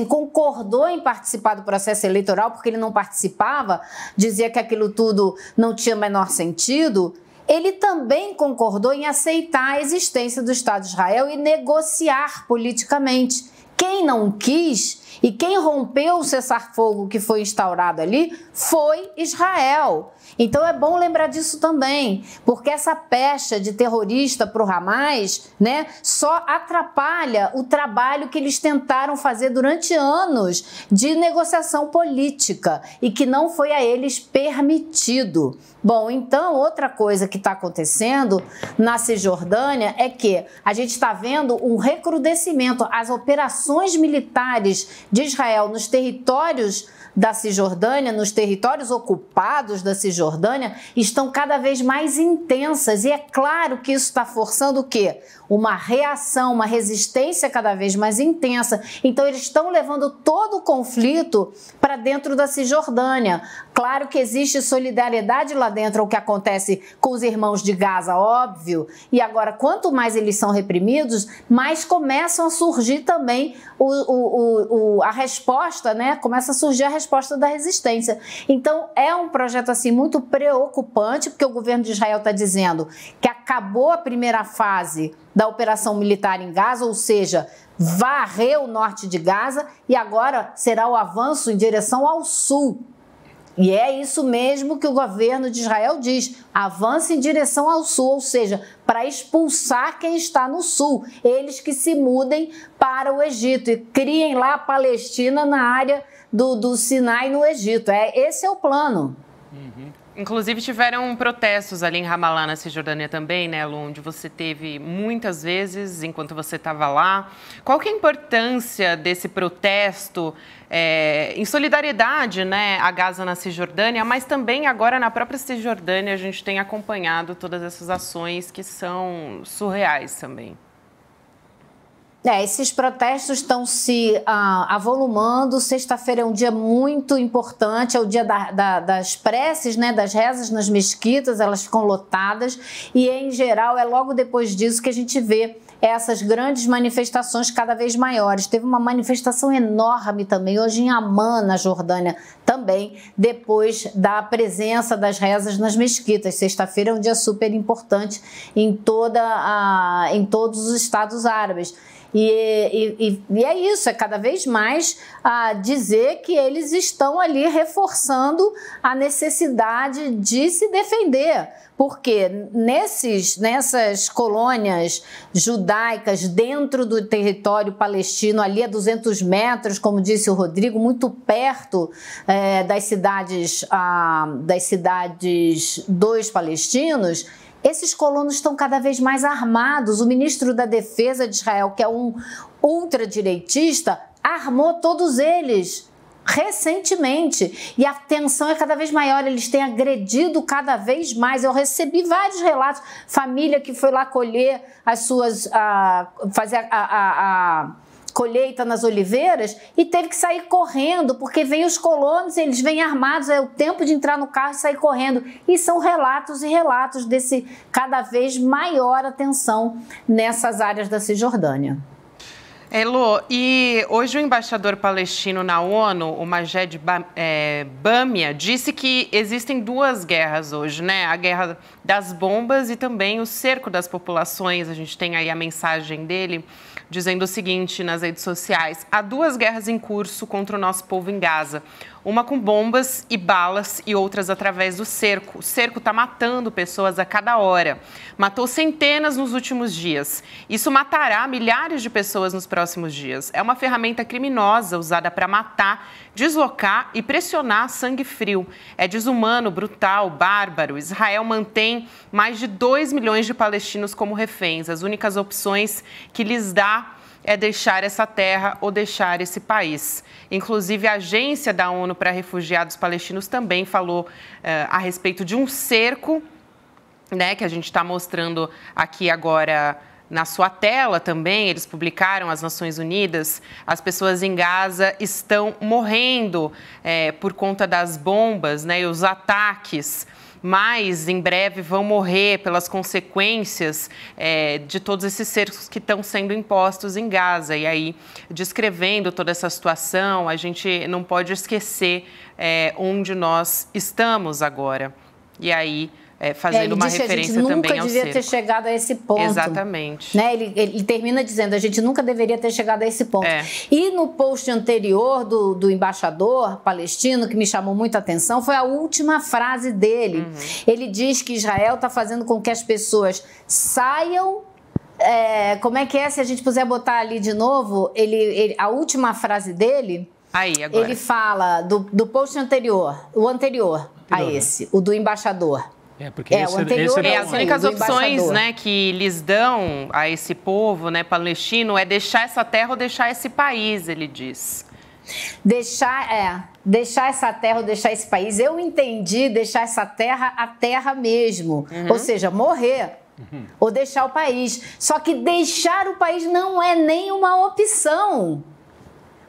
concordou em participar do processo eleitoral, porque ele não participava, dizia que aquilo tudo não tinha o menor sentido, ele também concordou em aceitar a existência do Estado de Israel e negociar politicamente. Quem não quis e quem rompeu o cessar-fogo que foi instaurado ali foi Israel. Então é bom lembrar disso também, porque essa pecha de terrorista para o Hamas, né, só atrapalha o trabalho que eles tentaram fazer durante anos de negociação política e que não foi a eles permitido. Bom, então outra coisa que está acontecendo na Cisjordânia é que a gente está vendo um recrudescimento. As operações militares de Israel nos territórios da Cisjordânia, nos territórios ocupados da Cisjordânia, estão cada vez mais intensas. E é claro que isso está forçando o quê? Uma reação, uma resistência cada vez mais intensa. Então, eles estão levando todo o conflito para dentro da Cisjordânia. Claro que existe solidariedade lá dentro ao que acontece com os irmãos de Gaza, óbvio. E agora, quanto mais eles são reprimidos, mais começam a surgir também a resposta, né? Começa a surgir a resposta da resistência. Então, é um projeto assim muito preocupante, porque o governo de Israel está dizendo que acabou a primeira fase da operação militar em Gaza, ou seja, varreu o norte de Gaza e agora será o avanço em direção ao sul. E é isso mesmo que o governo de Israel diz, avance em direção ao sul, ou seja, para expulsar quem está no sul, eles que se mudem para o Egito e criem lá a Palestina na área do Sinai no Egito. Esse é o plano. Inclusive tiveram protestos ali em Ramallah, na Cisjordânia também, né, Lu, onde você teve muitas vezes, enquanto você estava lá. Qual que é a importância desse protesto em solidariedade, né, a Gaza na Cisjordânia, mas também agora na própria Cisjordânia a gente tem acompanhado todas essas ações que são surreais também. Esses protestos estão se avolumando. Sexta-feira é um dia muito importante, é o dia das preces, né, das rezas nas mesquitas, elas ficam lotadas e, em geral, é logo depois disso que a gente vê essas grandes manifestações cada vez maiores. Teve uma manifestação enorme também hoje em Amman, na Jordânia, também, depois da presença das rezas nas mesquitas. Sexta-feira é um dia super importante em todos os estados árabes. E é isso, é cada vez mais dizer que eles estão ali reforçando a necessidade de se defender, porque nessas colônias judaicas dentro do território palestino, ali a 200 metros, como disse o Rodrigo, muito perto das cidades dos palestinos, esses colonos estão cada vez mais armados. O ministro da Defesa de Israel, que é um ultradireitista, armou todos eles recentemente. E a tensão é cada vez maior, eles têm agredido cada vez mais. Eu recebi vários relatos, família que foi lá colher as suas... fazer a colheita nas oliveiras e teve que sair correndo, porque vem os colonos, eles vêm armados, é o tempo de entrar no carro e sair correndo. E são relatos e relatos desse cada vez maior atenção nessas áreas da Cisjordânia. Elô, e hoje o embaixador palestino na ONU, o Majed Bamia, disse que existem duas guerras hoje, né? A guerra das bombas e também o cerco das populações. A gente tem aí a mensagem dele dizendo o seguinte nas redes sociais: há duas guerras em curso contra o nosso povo em Gaza. Uma com bombas e balas e outras através do cerco. O cerco está matando pessoas a cada hora. Matou centenas nos últimos dias. Isso matará milhares de pessoas nos próximos dias. É uma ferramenta criminosa usada para matar, deslocar e pressionar sangue frio. É desumano, brutal, bárbaro. Israel mantém mais de 2 milhões de palestinos como reféns. As únicas opções que lhes dá é deixar essa terra ou deixar esse país. Inclusive, a Agência da ONU para Refugiados Palestinos também falou a respeito de um cerco, né, que a gente está mostrando aqui agora Na sua tela também, eles publicaram, as Nações Unidas, as pessoas em Gaza estão morrendo por conta das bombas, né, e os ataques, mas em breve vão morrer pelas consequências de todos esses cercos que estão sendo impostos em Gaza. E aí, descrevendo toda essa situação, a gente não pode esquecer onde nós estamos agora. E aí, fazendo uma referência também ao cerco. A gente nunca devia ter chegado a esse ponto. Exatamente. Né? Ele termina dizendo, a gente nunca deveria ter chegado a esse ponto. E no post anterior do embaixador palestino, que me chamou muita atenção, foi a última frase dele. Ele diz que Israel está fazendo com que as pessoas saiam... como é que é, se a gente puder botar ali de novo, a última frase dele... Aí, agora. Ele fala do post anterior, o anterior a esse, o do embaixador. Porque o anterior as únicas opções, né, que lhes dão a esse povo, né, palestino é deixar essa terra ou deixar esse país, ele diz. Deixar essa terra ou deixar esse país. Eu entendi deixar essa terra a terra mesmo, ou seja, morrer. Ou deixar o país. Só que deixar o país não é nenhuma opção.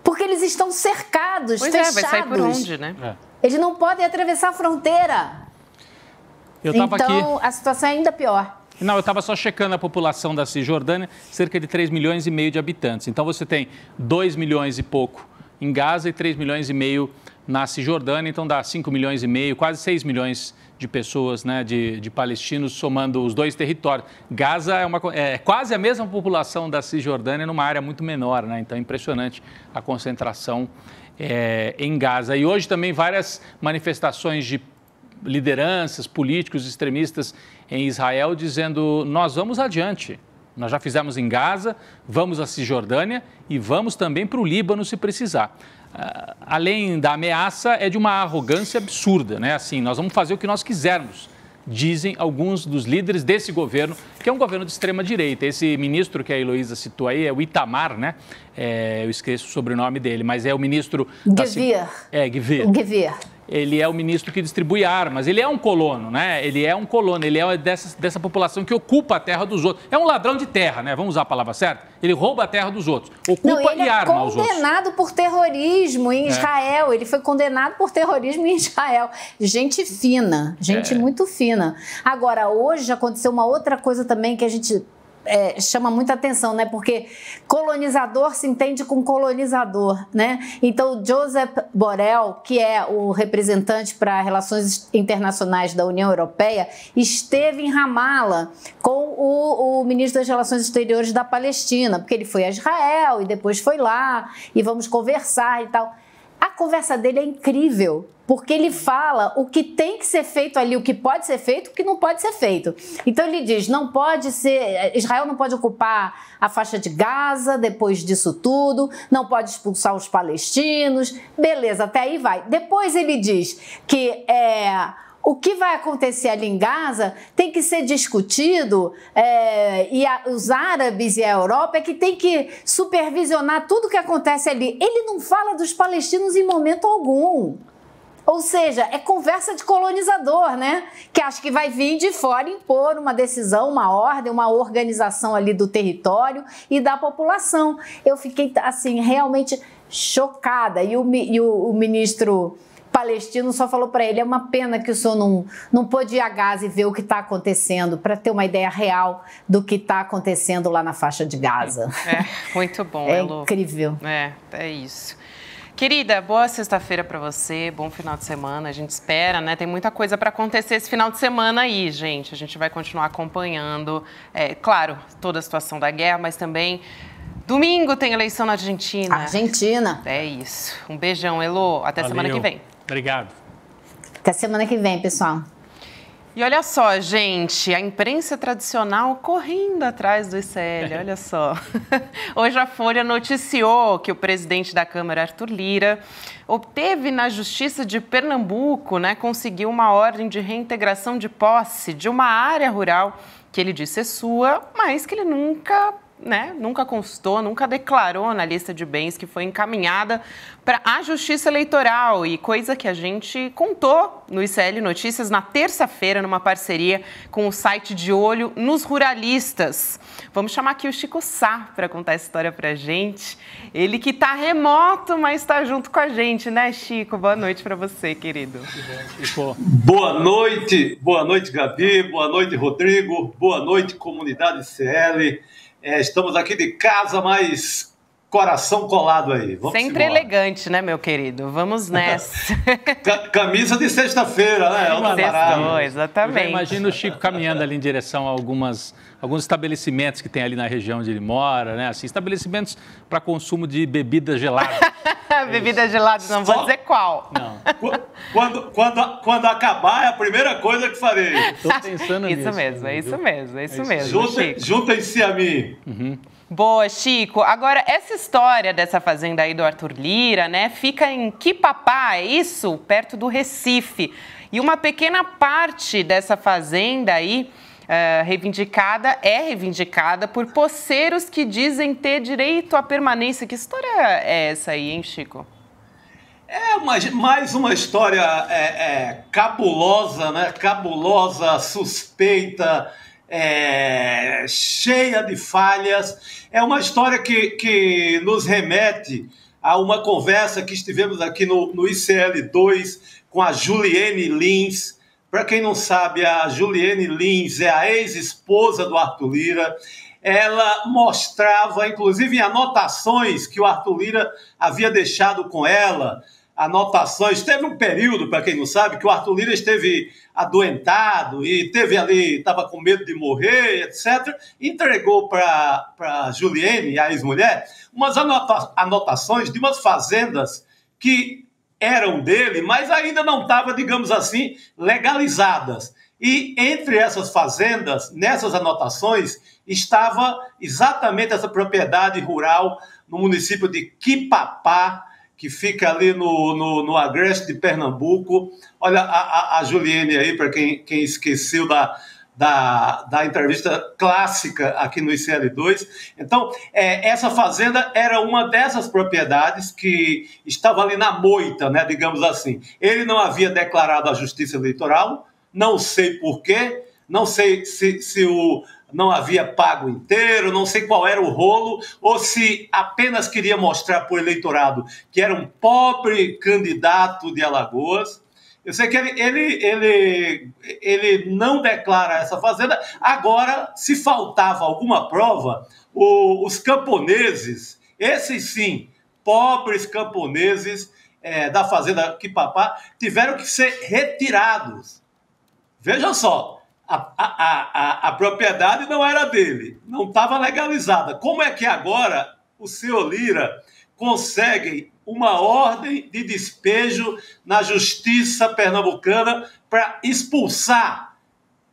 Porque eles estão cercados, fechados. Vai sair por onde, né? Eles não podem atravessar a fronteira. Então, a situação é ainda pior. Não, eu estava só checando a população da Cisjordânia, cerca de 3,5 milhões de habitantes. Então, você tem 2 milhões e pouco em Gaza e 3,5 milhões na Cisjordânia. Então, dá 5,5 milhões, quase 6 milhões de pessoas, né, de palestinos, somando os dois territórios. Gaza é quase a mesma população da Cisjordânia, numa área muito menor, né? Então, é impressionante a concentração em Gaza. E hoje também várias manifestações de lideranças, políticos, extremistas em Israel dizendo, nós vamos adiante. Nós já fizemos em Gaza, vamos à Cisjordânia e vamos também para o Líbano se precisar. Além da ameaça, é de uma arrogância absurda, né? Assim, nós vamos fazer o que nós quisermos, dizem alguns dos líderes desse governo, que é um governo de extrema-direita. Esse ministro que a Heloísa citou aí é o Itamar, né? Eu esqueço o sobrenome dele, mas é o ministro... Gvir. Gvir. Ele é o ministro que distribui armas, ele é um colono, né? Ele é dessa população que ocupa a terra dos outros. É um ladrão de terra, né? Vamos usar a palavra certa? Ele rouba a terra dos outros, ocupa e arma aos outros. Ele é condenado por terrorismo em Israel, ele foi condenado por terrorismo em Israel. Gente fina, muito fina. Agora, hoje aconteceu uma outra coisa também que a gente... chama muita atenção, né? Porque colonizador se entende com colonizador, né? Então, Josep Borrell, que é o representante para relações internacionais da União Europeia, esteve em Ramallah com o ministro das Relações Exteriores da Palestina, porque ele foi a Israel e depois foi lá e vamos conversar e tal. A conversa dele é incrível, porque ele fala o que tem que ser feito ali, o que pode ser feito, o que não pode ser feito. Então ele diz, Israel não pode ocupar a faixa de Gaza depois disso tudo, não pode expulsar os palestinos, beleza, até aí vai. Depois ele diz que o que vai acontecer ali em Gaza tem que ser discutido os árabes e a Europa é que tem que supervisionar tudo o que acontece ali. Ele não fala dos palestinos em momento algum. Ou seja, é conversa de colonizador, né? Que acha que vai vir de fora impor uma decisão, uma ordem, uma organização ali do território e da população. Eu fiquei, assim, realmente chocada. E o ministro palestino só falou para ele, é uma pena que o senhor não pôde ir a Gaza e ver o que está acontecendo, para ter uma ideia real do que está acontecendo lá na faixa de Gaza. Muito bom, Elô. Incrível. É isso. Querida, boa sexta-feira para você, bom final de semana, a gente espera, né? Tem muita coisa para acontecer esse final de semana aí, gente. A gente vai continuar acompanhando, claro, toda a situação da guerra, mas também domingo tem eleição na Argentina. Argentina. É isso. Um beijão, Elô. Até semana que vem. Obrigado. Até semana que vem, pessoal. E olha só, gente, a imprensa tradicional correndo atrás do ICL, olha só. Hoje a Folha noticiou que o presidente da Câmara, Arthur Lira, obteve na Justiça de Pernambuco, né, conseguiu uma ordem de reintegração de posse de uma área rural que ele disse é sua, mas que ele nunca né, nunca constou, nunca declarou na lista de bens que foi encaminhada para a Justiça Eleitoral, e coisa que a gente contou no ICL Notícias na terça-feira, numa parceria com o site De Olho nos Ruralistas. Vamos chamar aqui o Chico Sá para contar essa história para a gente. Ele que está remoto, mas está junto com a gente, né, Chico? Boa noite para você, querido. Boa noite, Gabi, boa noite, Rodrigo, boa noite, comunidade ICL. Estamos aqui de casa, mas coração colado aí. Vamos sempre embora. Elegante, né, meu querido? Vamos nessa. Camisa de sexta-feira, né? Sextou, exatamente. Eu já imagino o Chico caminhando ali em direção a alguns estabelecimentos que tem ali na região onde ele mora, né? Assim, estabelecimentos para consumo de bebidas geladas. Bebidas geladas, não vou dizer qual. Não. Quando acabar, é a primeira coisa que farei. Estou pensando nisso. Isso mesmo. Juntem-se a mim. Uhum. Boa, Chico. Agora, essa história dessa fazenda aí do Arthur Lira, né, fica em Quipapá, é isso? Perto do Recife. E uma pequena parte dessa fazenda aí é reivindicada por poceiros que dizem ter direito à permanência. Que história é essa aí, hein, Chico? Mais uma história cabulosa, né? Cabulosa, suspeita, cheia de falhas. É uma história que nos remete a uma conversa que estivemos aqui no ICL2 com a Juliene Lins. Para quem não sabe, a Juliene Lins é a ex-esposa do Arthur Lira. Ela mostrava, inclusive em anotações que o Arthur Lira havia deixado com ela, anotações. Teve um período, para quem não sabe, que o Arthur Lira esteve adoentado e estava com medo de morrer, etc. Entregou para Juliene, a ex-mulher, umas anotações de umas fazendas que eram dele, mas ainda não estavam, digamos assim, legalizadas. E entre essas fazendas, nessas anotações, estava exatamente essa propriedade rural no município de Quipapá, que fica ali no agreste de Pernambuco. Olha a Juliene aí, para quem esqueceu da entrevista clássica aqui no ICL2. Então, essa fazenda era uma dessas propriedades que estava ali na moita, né, digamos assim. Ele não havia declarado à Justiça Eleitoral, não sei por quê, não sei se não havia pago inteiro, não sei qual era o rolo, ou se apenas queria mostrar para o eleitorado que era um pobre candidato de Alagoas. Eu sei que ele não declara essa fazenda. Agora, se faltava alguma prova, os camponeses, esses sim, pobres camponeses da fazenda Quipapá, tiveram que ser retirados. Veja só, a propriedade não era dele, não estava legalizada. Como é que agora o senhor Lira consegue uma ordem de despejo na justiça pernambucana para expulsar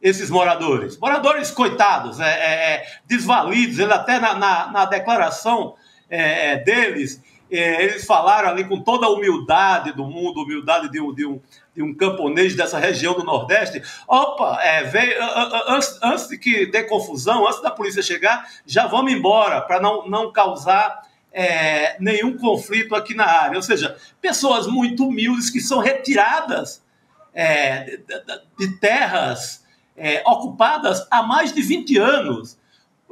esses moradores? Moradores coitados, desvalidos. Ele até na declaração deles, eles falaram ali com toda a humildade do mundo, humildade de um camponês dessa região do Nordeste. Veio, antes de que dê confusão, antes da polícia chegar, já vamos embora, para não causar nenhum conflito aqui na área. Ou seja, pessoas muito humildes que são retiradas de terras ocupadas há mais de 20 anos.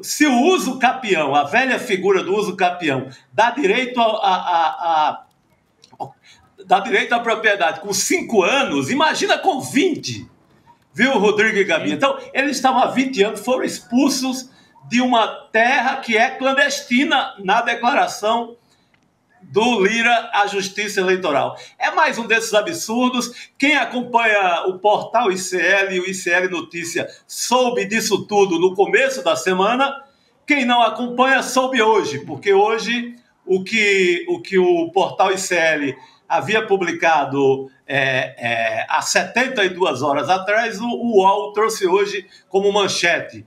Se o uso capião, a velha figura do uso capião, dá direito à propriedade com 5 anos, imagina com 20, viu, Rodrigo e Gabi? Então, eles estavam há 20 anos, foram expulsos de uma terra que é clandestina na declaração do Lira à Justiça Eleitoral. É mais um desses absurdos. Quem acompanha o portal ICL e o ICL Notícia soube disso tudo no começo da semana. Quem não acompanha soube hoje, porque hoje o que o portal ICL havia publicado há 72 horas atrás, o UOL trouxe hoje como manchete.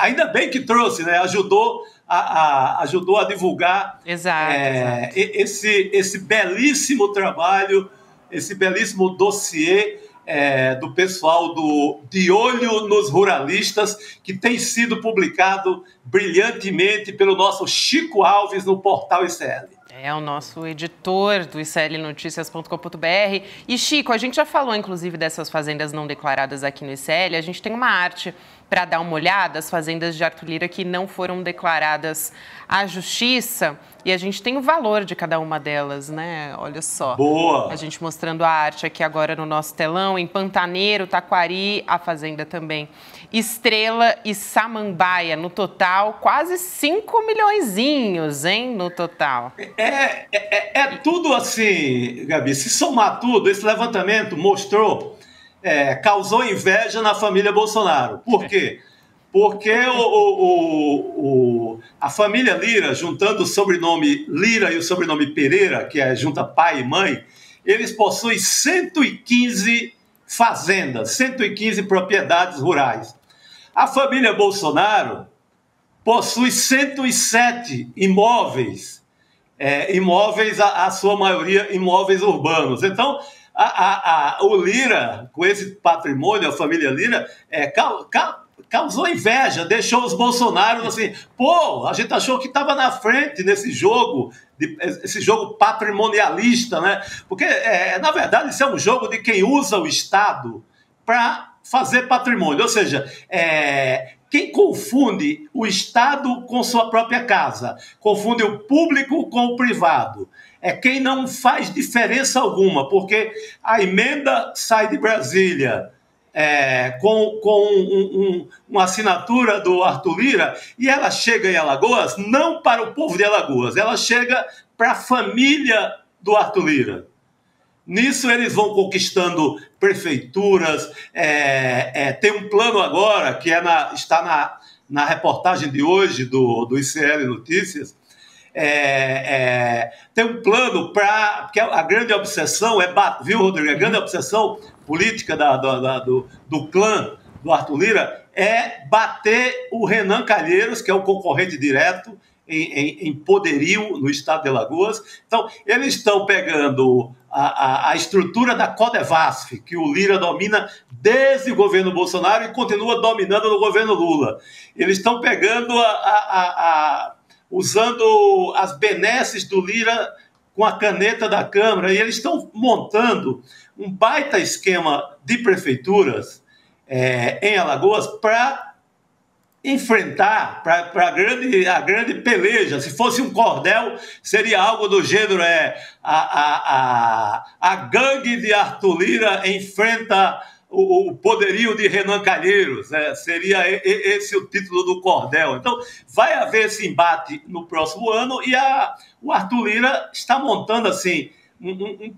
Ainda bem que trouxe, né? Ajudou a divulgar exato. Esse belíssimo trabalho, esse belíssimo dossiê do pessoal De Olho nos Ruralistas, que tem sido publicado brilhantemente pelo nosso Chico Alves no portal ICL. É o nosso editor do iclnoticias.com.br. E, Chico, a gente já falou, inclusive, dessas fazendas não declaradas aqui no ICL. A gente tem uma arte para dar uma olhada, as fazendas de Arthur Lira que não foram declaradas à Justiça. E a gente tem o valor de cada uma delas, né? Olha só. Boa! A gente mostrando a arte aqui agora no nosso telão. Em Pantaneiro, Taquari, a fazenda também. Estrela e Samambaia, no total, quase 5 milhõezinhos, hein, no total. É tudo assim, Gabi, se somar tudo, esse levantamento mostrou, causou inveja na família Bolsonaro. Por quê? Porque a família Lira, juntando o sobrenome Lira e o sobrenome Pereira, que junta pai e mãe, eles possuem 115 fazendas, 115 propriedades rurais. A família Bolsonaro possui 107 imóveis, a sua maioria imóveis urbanos. Então, o Lira, com esse patrimônio, a família Lira, causou inveja, deixou os Bolsonaros assim, a gente achou que estava na frente nesse jogo, esse jogo patrimonialista, né? Porque, na verdade, isso é um jogo de quem usa o Estado para fazer patrimônio, ou seja, quem confunde o Estado com sua própria casa, confunde o público com o privado, é quem não faz diferença alguma, porque a emenda sai de Brasília com uma assinatura do Arthur Lira e ela chega em Alagoas não para o povo de Alagoas, ela chega para a família do Arthur Lira. Nisso eles vão conquistando prefeituras, tem um plano agora, que está na reportagem de hoje do ICL Notícias, tem um plano porque a grande obsessão viu, Rodrigo? A grande obsessão política do clã do Arthur Lira é bater o Renan Calheiros, que é o concorrente direto em poderio no estado de Alagoas. Então, eles estão pegando a estrutura da Codevasf, que o Lira domina desde o governo Bolsonaro e continua dominando no governo Lula. Eles estão pegando usando as benesses do Lira com a caneta da Câmara, e eles estão montando um baita esquema de prefeituras em Alagoas para enfrentar a grande peleja. Se fosse um cordel, seria algo do gênero, a gangue de Arthur Lira enfrenta o poderio de Renan Calheiros, seria esse o título do cordel. Então, vai haver esse embate no próximo ano e o Arthur Lira está montando assim um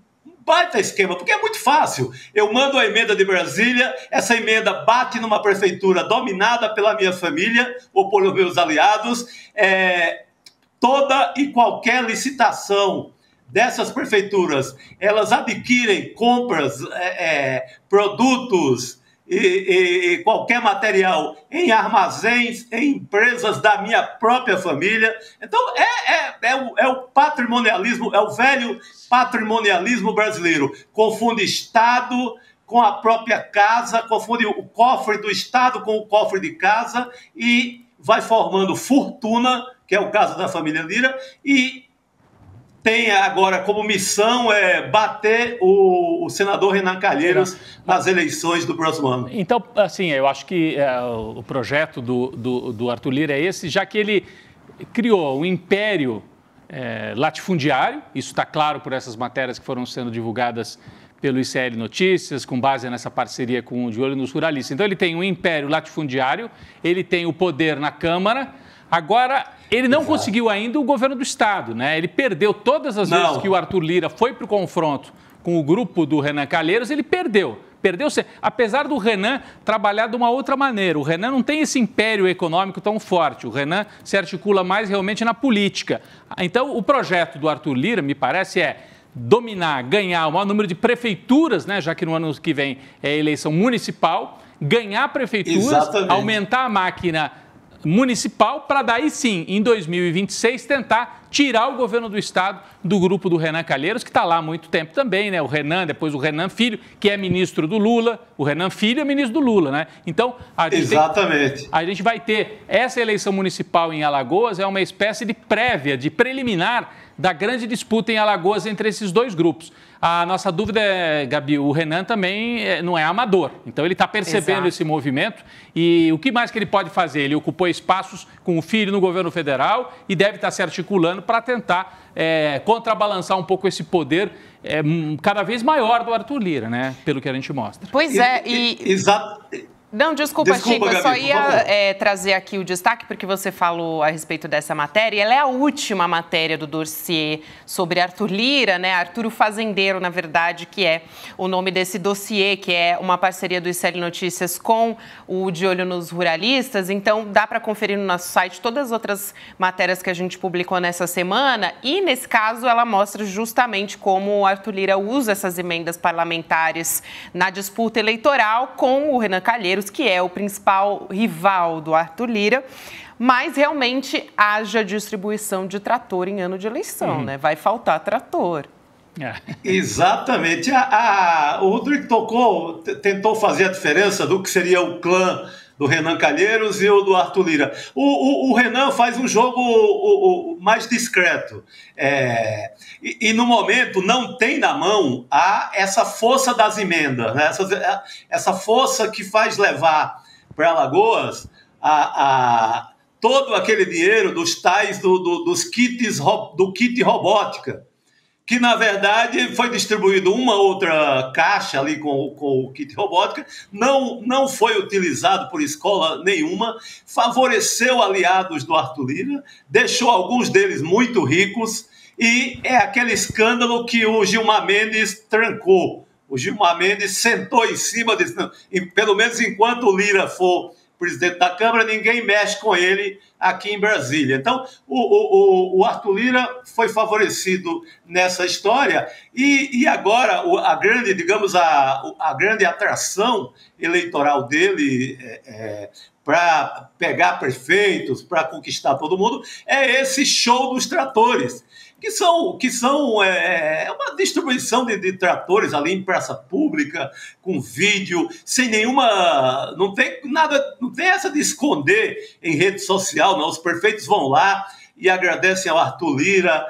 baita esquema, porque é muito fácil. Eu mando a emenda de Brasília, essa emenda bate numa prefeitura dominada pela minha família ou pelos meus aliados, toda e qualquer licitação dessas prefeituras, elas adquirem compras, produtos e qualquer material em armazéns, em empresas da minha própria família. Então, é o patrimonialismo, é o velho patrimonialismo brasileiro. Confunde Estado com a própria casa, confunde o cofre do Estado com o cofre de casa e vai formando fortuna, que é o caso da família Lira, e tem agora como missão bater o senador Renan Calheiros nas eleições do próximo ano. Então, assim, eu acho que o projeto do Arthur Lira é esse, já que ele criou um império latifundiário, isso está claro por essas matérias que foram sendo divulgadas pelo ICL Notícias, com base nessa parceria com o De Olho nos Ruralistas. Então, ele tem um império latifundiário, ele tem o poder na Câmara. Agora, ele não conseguiu ainda o governo do Estado, né? Ele perdeu todas as vezes que o Arthur Lira foi para o confronto com o grupo do Renan Calheiros, ele perdeu. Apesar do Renan trabalhar de uma outra maneira. O Renan não tem esse império econômico tão forte. O Renan se articula mais realmente na política. Então, o projeto do Arthur Lira, me parece, dominar, ganhar o maior número de prefeituras, né? Já que no ano que vem é eleição municipal, ganhar prefeituras, aumentar a máquina municipal para daí sim, em 2026, tentar tirar o governo do estado do grupo do Renan Calheiros, que está lá há muito tempo também, né? O Renan, depois o Renan Filho, que é ministro do Lula. O Renan Filho é ministro do Lula, né? Então, a gente vai ter essa eleição municipal em Alagoas, é uma espécie de prévia, de preliminar da grande disputa em Alagoas entre esses dois grupos. A nossa dúvida é, Gabi, o Renan também não é amador, então ele está percebendo esse movimento e o que mais que ele pode fazer? Ele ocupou espaços com o filho no governo federal e deve estar se articulando para tentar contrabalançar um pouco esse poder cada vez maior do Arthur Lira, né? Pelo que a gente mostra. Pois é, Exato. Não, desculpa, Chico, Gabi, eu só ia trazer aqui o destaque, porque você falou a respeito dessa matéria. Ela é a última matéria do dossiê sobre Arthur Lira, né? Arthur o Fazendeiro, na verdade, que é o nome desse dossiê, que é uma parceria do ICL Notícias com o De Olho nos Ruralistas. Então, dá para conferir no nosso site todas as outras matérias que a gente publicou nessa semana. E, nesse caso, ela mostra justamente como o Arthur Lira usa essas emendas parlamentares na disputa eleitoral com o Renan Calheiros, que é o principal rival do Arthur Lira, mas realmente haja distribuição de trator em ano de eleição, né? Vai faltar trator. Exatamente. O Rodrigo tentou fazer a diferença do que seria o clã do Renan Calheiros e o do Arthur Lira. O Renan faz um jogo mais discreto. E no momento não tem na mão essa força das emendas, né? Essa força que faz levar para Alagoas todo aquele dinheiro dos tais dos kits, do kit robótica, que, na verdade, foi distribuído uma outra caixa ali com o kit robótica, não foi utilizado por escola nenhuma, favoreceu aliados do Arthur Lira, deixou alguns deles muito ricos, e é aquele escândalo que o Gilmar Mendes trancou. O Gilmar Mendes sentou em cima desse... Pelo menos enquanto o Lira for presidente da Câmara, ninguém mexe com ele aqui em Brasília. Então, o Arthur Lira foi favorecido nessa história e agora a grande, digamos, a grande atração eleitoral dele para pegar prefeitos, para conquistar todo mundo, é esse show dos tratores, que são uma distribuição de tratores ali em praça pública, com vídeo, sem nenhuma... Não tem essa de esconder em rede social, não. Os prefeitos vão lá e agradecem ao Arthur Lira.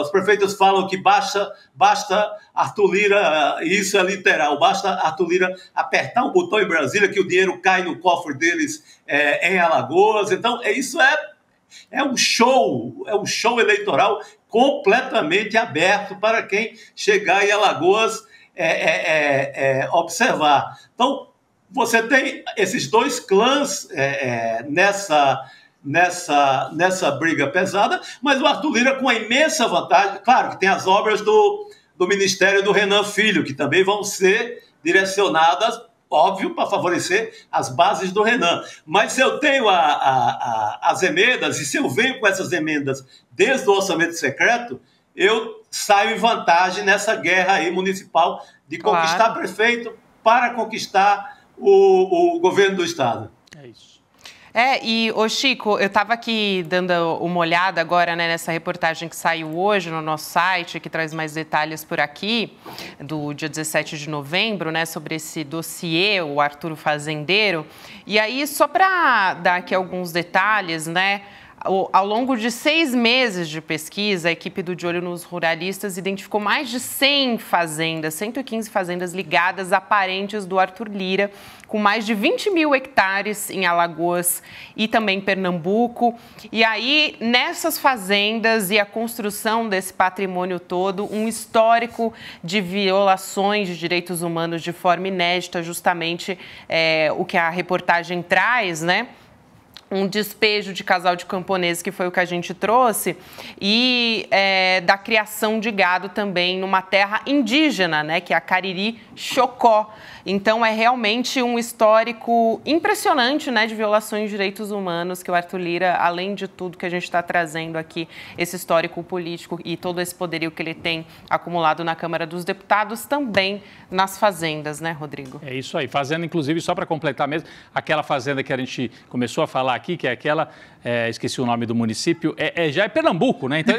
Os prefeitos falam que basta Arthur Lira, e isso é literal, basta Arthur Lira apertar um botão em Brasília que o dinheiro cai no cofre deles em Alagoas. Então, isso é um show eleitoral completamente aberto para quem chegar em Alagoas observar. Então, você tem esses dois clãs nessa briga pesada, mas o Arthur Lira com a imensa vantagem, claro que tem as obras do Ministério do Renan Filho, que também vão ser direcionadas, óbvio, para favorecer as bases do Renan. Mas se eu tenho as emendas, e se eu venho com essas emendas desde o orçamento secreto, eu saio em vantagem nessa guerra aí municipal de conquistar prefeito para conquistar o governo do estado. É isso. E, Chico, eu estava aqui dando uma olhada agora, né, nessa reportagem que saiu hoje no nosso site, que traz mais detalhes por aqui, do dia 17 de novembro, né, sobre esse dossiê, o Arthur Fazendeiro. E aí, só para dar aqui alguns detalhes, né, ao longo de 6 meses de pesquisa, a equipe do De Olho nos Ruralistas identificou mais de 100 fazendas, 115 fazendas ligadas a parentes do Arthur Lira, com mais de 20 mil hectares em Alagoas e também em Pernambuco. E aí, nessas fazendas e a construção desse patrimônio todo, um histórico de violações de direitos humanos de forma inédita, justamente o que a reportagem traz, né? Um despejo de casal de camponeses, que foi o que a gente trouxe, e da criação de gado também numa terra indígena, né, que é a Cariri Chocó. Então, é realmente um histórico impressionante, né, de violações de direitos humanos que o Arthur Lira, além de tudo que a gente está trazendo aqui, esse histórico político e todo esse poderio que ele tem acumulado na Câmara dos Deputados, também nas fazendas, né, Rodrigo? É isso aí. Fazenda, inclusive, só para completar mesmo, aquela fazenda que a gente começou a falar aqui, que é aquela, esqueci o nome do município, já é Pernambuco, né? Então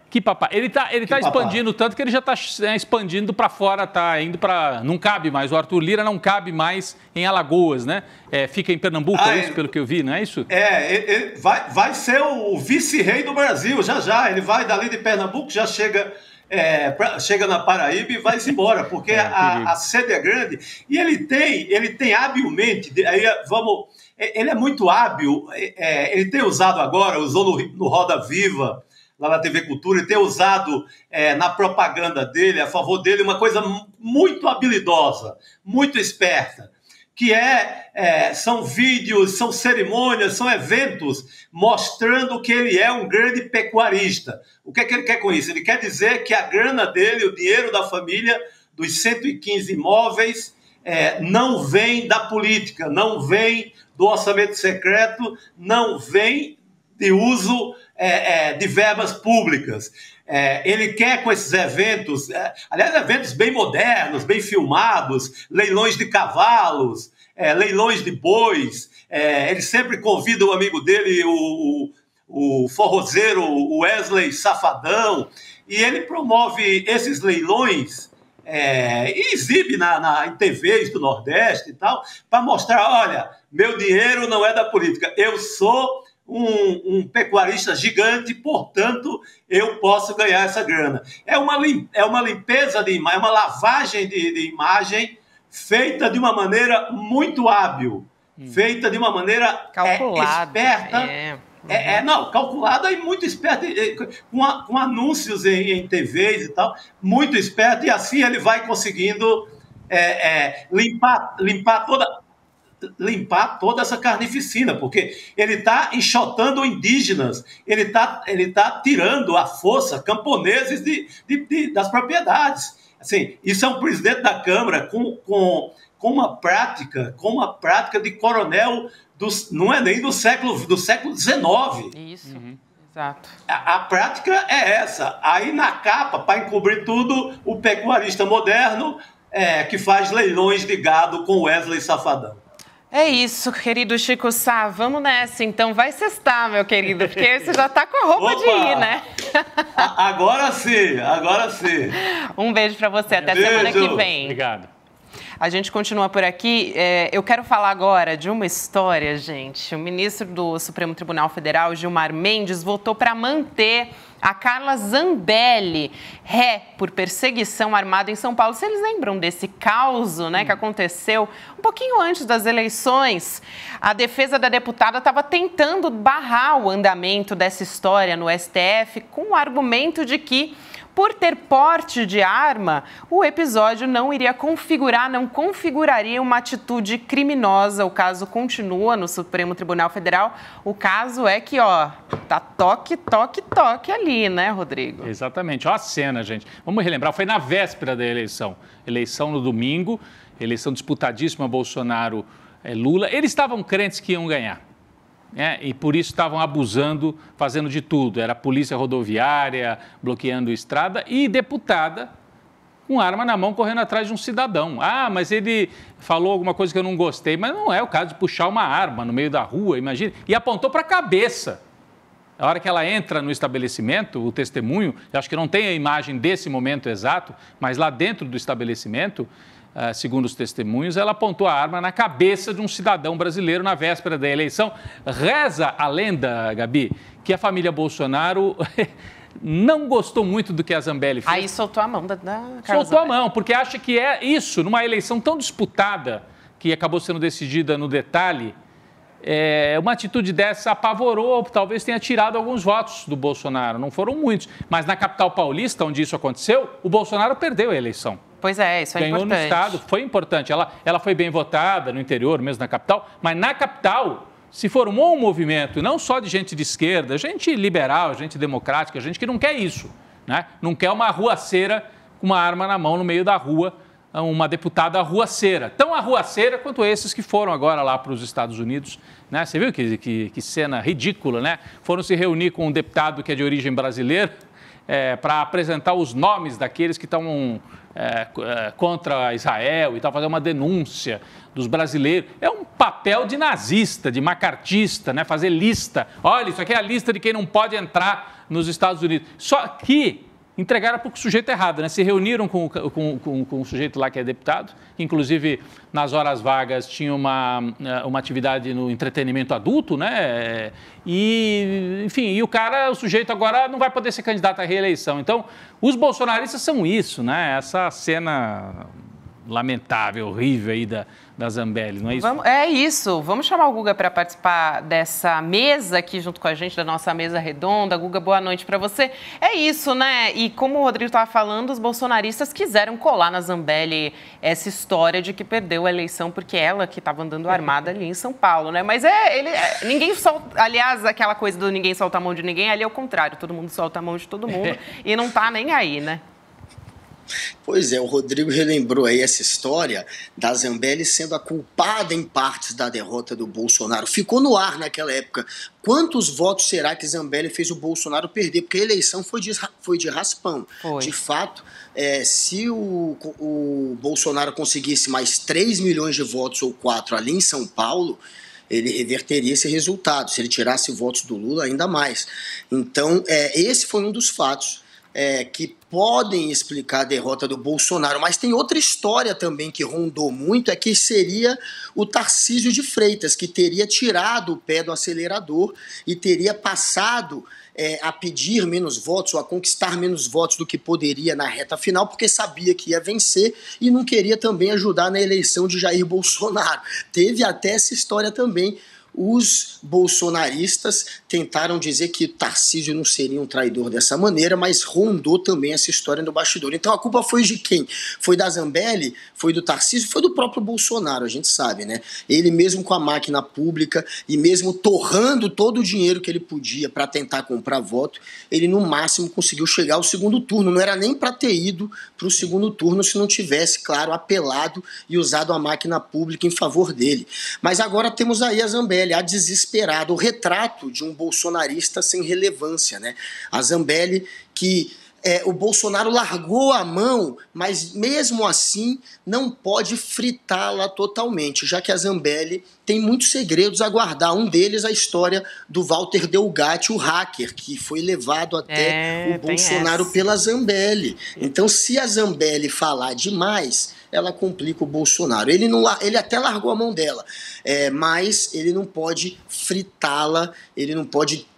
Quipapá. Ele tá expandindo tanto que ele já está expandindo para fora, tá indo para... Não cabe mais, o Arthur Lira não cabe mais em Alagoas, né? Fica em Pernambuco, é isso, pelo que eu vi, não é isso? Ele vai ser o vice-rei do Brasil, já. Ele vai dali de Pernambuco, já chega na Paraíba e vai-se embora, porque a sede é grande. E ele tem habilmente... ele é muito hábil, ele tem usado agora, usou no Roda Viva, lá na TV Cultura, e tem usado na propaganda dele, a favor dele, uma coisa muito habilidosa, muito esperta, que são vídeos, são cerimônias, são eventos mostrando que ele é um grande pecuarista. O que é que ele quer com isso? Ele quer dizer que a grana dele, o dinheiro da família, dos 115 imóveis, não vem da política, não vem do orçamento secreto, não vem de uso de verbas públicas. Ele quer com esses eventos, aliás, eventos bem modernos, bem filmados, leilões de cavalos, leilões de bois. Ele sempre convida o amigo dele, o forrozeiro Wesley Safadão, e ele promove esses leilões e exibe em TVs do Nordeste e tal, para mostrar, olha, meu dinheiro não é da política, eu sou um pecuarista gigante, portanto, eu posso ganhar essa grana. É uma limpeza de imagem, é uma lavagem de imagem feita de uma maneira muito hábil, feita de uma maneira calculada, esperta. Calculada e muito esperta, com anúncios em TVs e tal, muito esperta, e assim ele vai conseguindo limpar toda essa carnificina, porque ele está enxotando indígenas, ele tá tirando à força camponeses das propriedades. Assim, isso é um presidente da Câmara com uma prática de coronel não é nem do século XIX. Isso, exato. A prática é essa. Aí na capa, para encobrir tudo, o pecuarista moderno que faz leilões de gado com Wesley Safadão. É isso, querido Chico Sá. Vamos nessa, então. Vai sextar, meu querido, porque você já tá com a roupa de ir, né? Agora sim. Um beijo pra você. Até semana que vem. Obrigado. A gente continua por aqui. Eu quero falar agora de uma história, gente. O ministro do Supremo Tribunal Federal, Gilmar Mendes, votou para manter a Carla Zambelli, ré por perseguição armada em São Paulo. Vocês lembram desse caos, né, que aconteceu um pouquinho antes das eleições? A defesa da deputada estava tentando barrar o andamento dessa história no STF com o argumento de que, por ter porte de arma, o episódio não configuraria uma atitude criminosa. O caso continua no Supremo Tribunal Federal. O caso é que, tá toque ali, né, Rodrigo? Exatamente. Olha a cena, gente. Vamos relembrar, foi na véspera da eleição. Eleição no domingo, eleição disputadíssima Bolsonaro-Lula. Eles estavam crentes que iam ganhar. E por isso estavam abusando, fazendo de tudo. Era polícia rodoviária, bloqueando estrada e deputada com arma na mão correndo atrás de um cidadão. Mas ele falou alguma coisa que eu não gostei. Mas não é o caso de puxar uma arma no meio da rua, imagina. E apontou para a cabeça. A hora que ela entra no estabelecimento, o testemunho, eu acho que não tem a imagem desse momento exato, mas lá dentro do estabelecimento, segundo os testemunhos, ela apontou a arma na cabeça de um cidadão brasileiro na véspera da eleição. Reza a lenda, Gabi, que a família Bolsonaro não gostou muito do que a Zambelli fez. Aí soltou a mão da Carla Soltou a mão, porque acha que é isso, numa eleição tão disputada, que acabou sendo decidida no detalhe, uma atitude dessa apavorou, talvez tenha tirado alguns votos do Bolsonaro. Não foram muitos, mas na capital paulista, onde isso aconteceu, o Bolsonaro perdeu a eleição. Pois é, isso é importante. Ganhou no estado, foi importante. Ela foi bem votada no interior, mesmo na capital, mas na capital se formou um movimento, não só de gente de esquerda, gente liberal, gente democrática, gente que não quer isso, né? Não quer uma arruaceira com uma arma na mão no meio da rua, uma deputada arruaceira. Tão arruaceira quanto esses que foram agora lá para os Estados Unidos, né? Você viu que cena ridícula, né? Foram se reunir com um deputado que é de origem brasileira para apresentar os nomes daqueles que estão contra Israel e tal, fazer uma denúncia dos brasileiros. É um papel de nazista, de macartista, né? Fazer lista. Olha, isso aqui é a lista de quem não pode entrar nos Estados Unidos. Só que entregaram para o sujeito errado, né? Se reuniram com o sujeito lá que é deputado, que inclusive nas horas vagas tinha uma atividade no entretenimento adulto, né? E, enfim, o sujeito agora não vai poder ser candidato à reeleição. Então, os bolsonaristas são isso, né? Essa cena lamentável, horrível aí da Zambelli, não é isso? É isso. Vamos chamar o Guga para participar dessa mesa aqui junto com a gente, da nossa mesa redonda. Guga, boa noite para você. É isso, né? E como o Rodrigo estava falando, os bolsonaristas quiseram colar na Zambelli essa história de que perdeu a eleição porque ela que estava andando armada ali em São Paulo, né? Mas ninguém solta... Aliás, aquela coisa do ninguém solta a mão de ninguém, ali é o contrário. Todo mundo solta a mão de todo mundo e não tá nem aí, né? Pois é, o Rodrigo relembrou aí essa história da Zambelli sendo a culpada em partes da derrota do Bolsonaro. Ficou no ar naquela época. Quantos votos será que Zambelli fez o Bolsonaro perder? Porque a eleição foi de raspão. Foi. De fato, se o Bolsonaro conseguisse mais 3 milhões de votos ou 4 ali em São Paulo, ele reverteria esse resultado. Se ele tirasse votos do Lula, ainda mais. Então, esse foi um dos fatos que podem explicar a derrota do Bolsonaro, mas tem outra história também que rondou muito, que seria o Tarcísio de Freitas, que teria tirado o pé do acelerador e teria passado a pedir menos votos ou a conquistar menos votos do que poderia na reta final, porque sabia que ia vencer e não queria também ajudar na eleição de Jair Bolsonaro. Teve até essa história também. Os bolsonaristas tentaram dizer que Tarcísio não seria um traidor dessa maneira, mas rondou também essa história no bastidor. Então a culpa foi de quem? Foi da Zambelli? Foi do Tarcísio? Foi do próprio Bolsonaro, a gente sabe, né? Ele mesmo com a máquina pública e mesmo torrando todo o dinheiro que ele podia para tentar comprar voto, ele no máximo conseguiu chegar ao segundo turno. Não era nem para ter ido para o segundo turno se não tivesse, claro, apelado e usado a máquina pública em favor dele. Mas agora temos aí a Zambelli, a desesperada, o retrato de um bolsonarista sem relevância, né? A Zambelli que o Bolsonaro largou a mão, mas mesmo assim não pode fritá-la totalmente, já que a Zambelli tem muitos segredos a guardar. Um deles a história do Walter Delgatti, o hacker, que foi levado até o Bolsonaro pela Zambelli. Então, se a Zambelli falar demais, ela complica o Bolsonaro. Ele até largou a mão dela, mas ele não pode fritá-la, ele não pode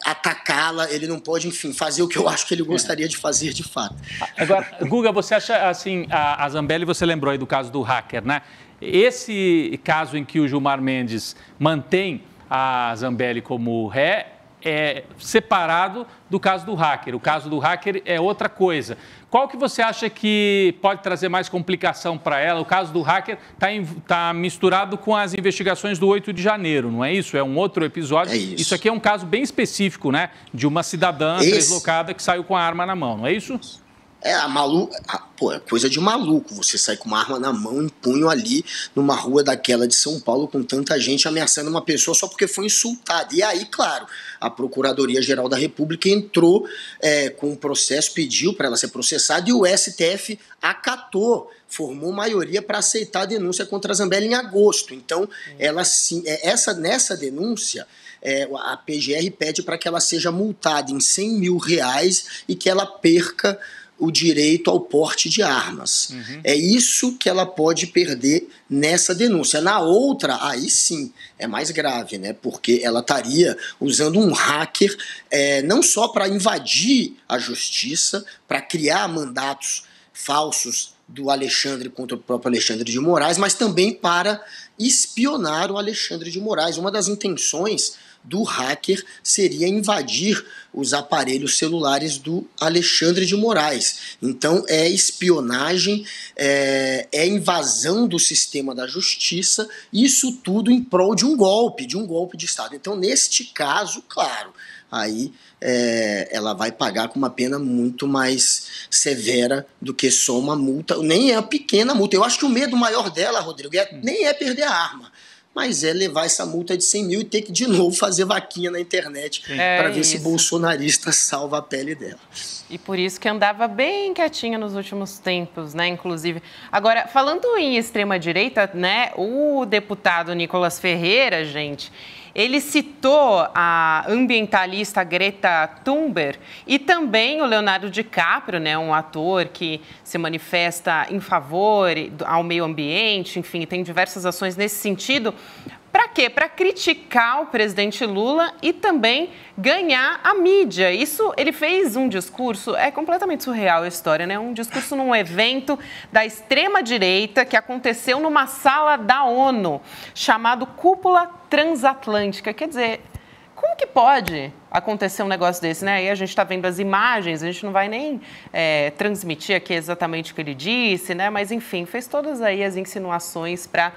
atacá-la, ele não pode, enfim, fazer o que eu acho que ele gostaria de fazer de fato. Agora, Guga, você acha assim, a Zambelli, você lembrou aí do caso do hacker, né? Esse caso em que o Gilmar Mendes mantém a Zambelli como ré é separado do caso do hacker. O caso do hacker é outra coisa. Qual que você acha que pode trazer mais complicação para ela? O caso do hacker está misturado com as investigações do 8 de janeiro, não é isso? É um outro episódio. É isso. Isso aqui é um caso bem específico, né? De uma cidadã deslocada que saiu com a arma na mão, não é isso? É coisa de maluco você sair com uma arma na mão, em punho ali, numa rua daquela de São Paulo, com tanta gente ameaçando uma pessoa só porque foi insultada. E aí, claro, a Procuradoria-Geral da República entrou com um processo, pediu para ela ser processada e o STF acatou, formou maioria para aceitar a denúncia contra a Zambelli em agosto. Então, ela sim, nessa denúncia, a PGR pede para que ela seja multada em R$100 mil e que ela perca o direito ao porte de armas. Uhum. É isso que ela pode perder nessa denúncia. Na outra, aí sim, é mais grave, né? Porque ela estaria usando um hacker não só para invadir a justiça, para criar mandatos falsos do Alexandre contra o próprio Alexandre de Moraes, mas também para espionar o Alexandre de Moraes. Uma das intenções do hacker seria invadir os aparelhos celulares do Alexandre de Moraes. Então é espionagem, é invasão do sistema da justiça, isso tudo em prol de um golpe de Estado. Então neste caso, claro, aí ela vai pagar com uma pena muito mais severa do que só uma multa, nem é uma pequena multa. Eu acho que o medo maior dela, Rodrigo, nem é perder a arma. mas é levar essa multa de 100 mil e ter que de novo fazer vaquinha na internet para ver se bolsonarista salva a pele dela. E por isso que andava bem quietinha nos últimos tempos, né, inclusive. Agora, falando em extrema-direita, né, o deputado Nicolas Ferreira, gente, ele citou a ambientalista Greta Thunberg e também o Leonardo DiCaprio, né, um ator que se manifesta em favor ao meio ambiente, enfim, tem diversas ações nesse sentido. Para quê? Para criticar o presidente Lula e também ganhar a mídia. Isso, ele fez um discurso, é completamente surreal a história, né? Um discurso num evento da extrema-direita que aconteceu numa sala da ONU, chamado Cúpula Transatlântica. Quer dizer, como que pode acontecer um negócio desse, né? E a gente está vendo as imagens, a gente não vai nem transmitir aqui exatamente o que ele disse, né? Mas, enfim, fez todas aí as insinuações para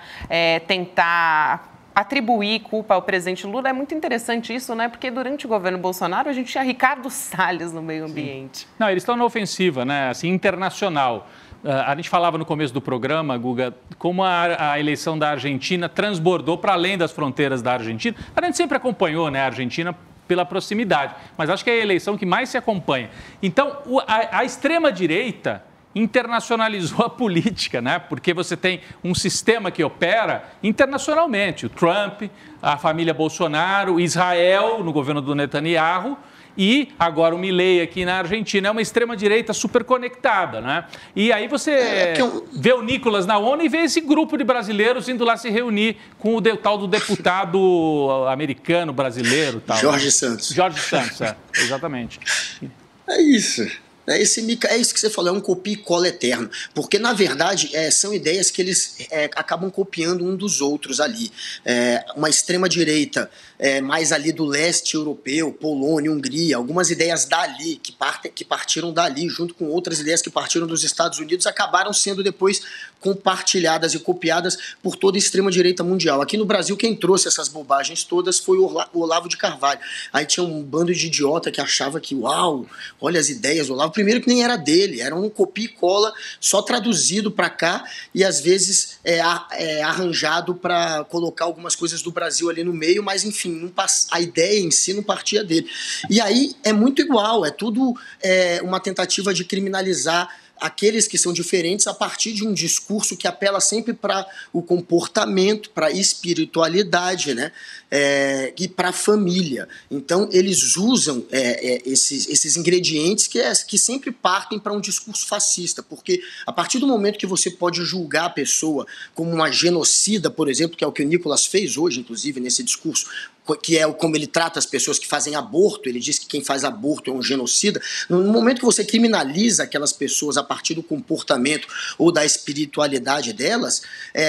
tentar atribuir culpa ao presidente Lula. É muito interessante isso, né? Porque durante o governo Bolsonaro a gente tinha Ricardo Salles no meio ambiente. Sim. Não, eles estão na ofensiva, né? Assim, internacional. A gente falava no começo do programa, Guga, como a eleição da Argentina transbordou para além das fronteiras da Argentina. A gente sempre acompanhou, né, a Argentina pela proximidade, mas acho que é a eleição que mais se acompanha. Então, a extrema-direita internacionalizou a política, né? Porque você tem um sistema que opera internacionalmente. O Trump, a família Bolsonaro, Israel, no governo do Netanyahu, e agora o Milei aqui na Argentina. É uma extrema-direita super conectada, né? E aí você vê o Nicolas na ONU e vê esse grupo de brasileiros indo lá se reunir com o tal do deputado americano, brasileiro. Tal, Jorge Santos. Jorge Santos, exatamente. É isso. É isso que você falou, é um copia e cola eterno. Porque, na verdade, são ideias que eles acabam copiando um dos outros ali. Uma extrema-direita mais ali do leste europeu, Polônia, Hungria, algumas ideias dali, que partiram dali, junto com outras ideias que partiram dos Estados Unidos, acabaram sendo depois compartilhadas e copiadas por toda a extrema-direita mundial. Aqui no Brasil, quem trouxe essas bobagens todas foi o Olavo de Carvalho. Aí tinha um bando de idiota que achava que, uau, olha as ideias do Olavo. Primeiro que nem era dele, era um copia e cola só traduzido para cá e às vezes arranjado para colocar algumas coisas do Brasil ali no meio, mas enfim, a ideia em si não partia dele. E aí é muito igual, é tudo uma tentativa de criminalizar aqueles que são diferentes a partir de um discurso que apela sempre para o comportamento, para a espiritualidade, né? E para a família. Então, eles usam esses ingredientes que sempre partem para um discurso fascista, porque a partir do momento que você pode julgar a pessoa como uma genocida, por exemplo, que é o que o Nicolas fez hoje, inclusive, nesse discurso, que é como ele trata as pessoas que fazem aborto, ele diz que quem faz aborto é um genocida. No momento que você criminaliza aquelas pessoas a partir do comportamento ou da espiritualidade delas,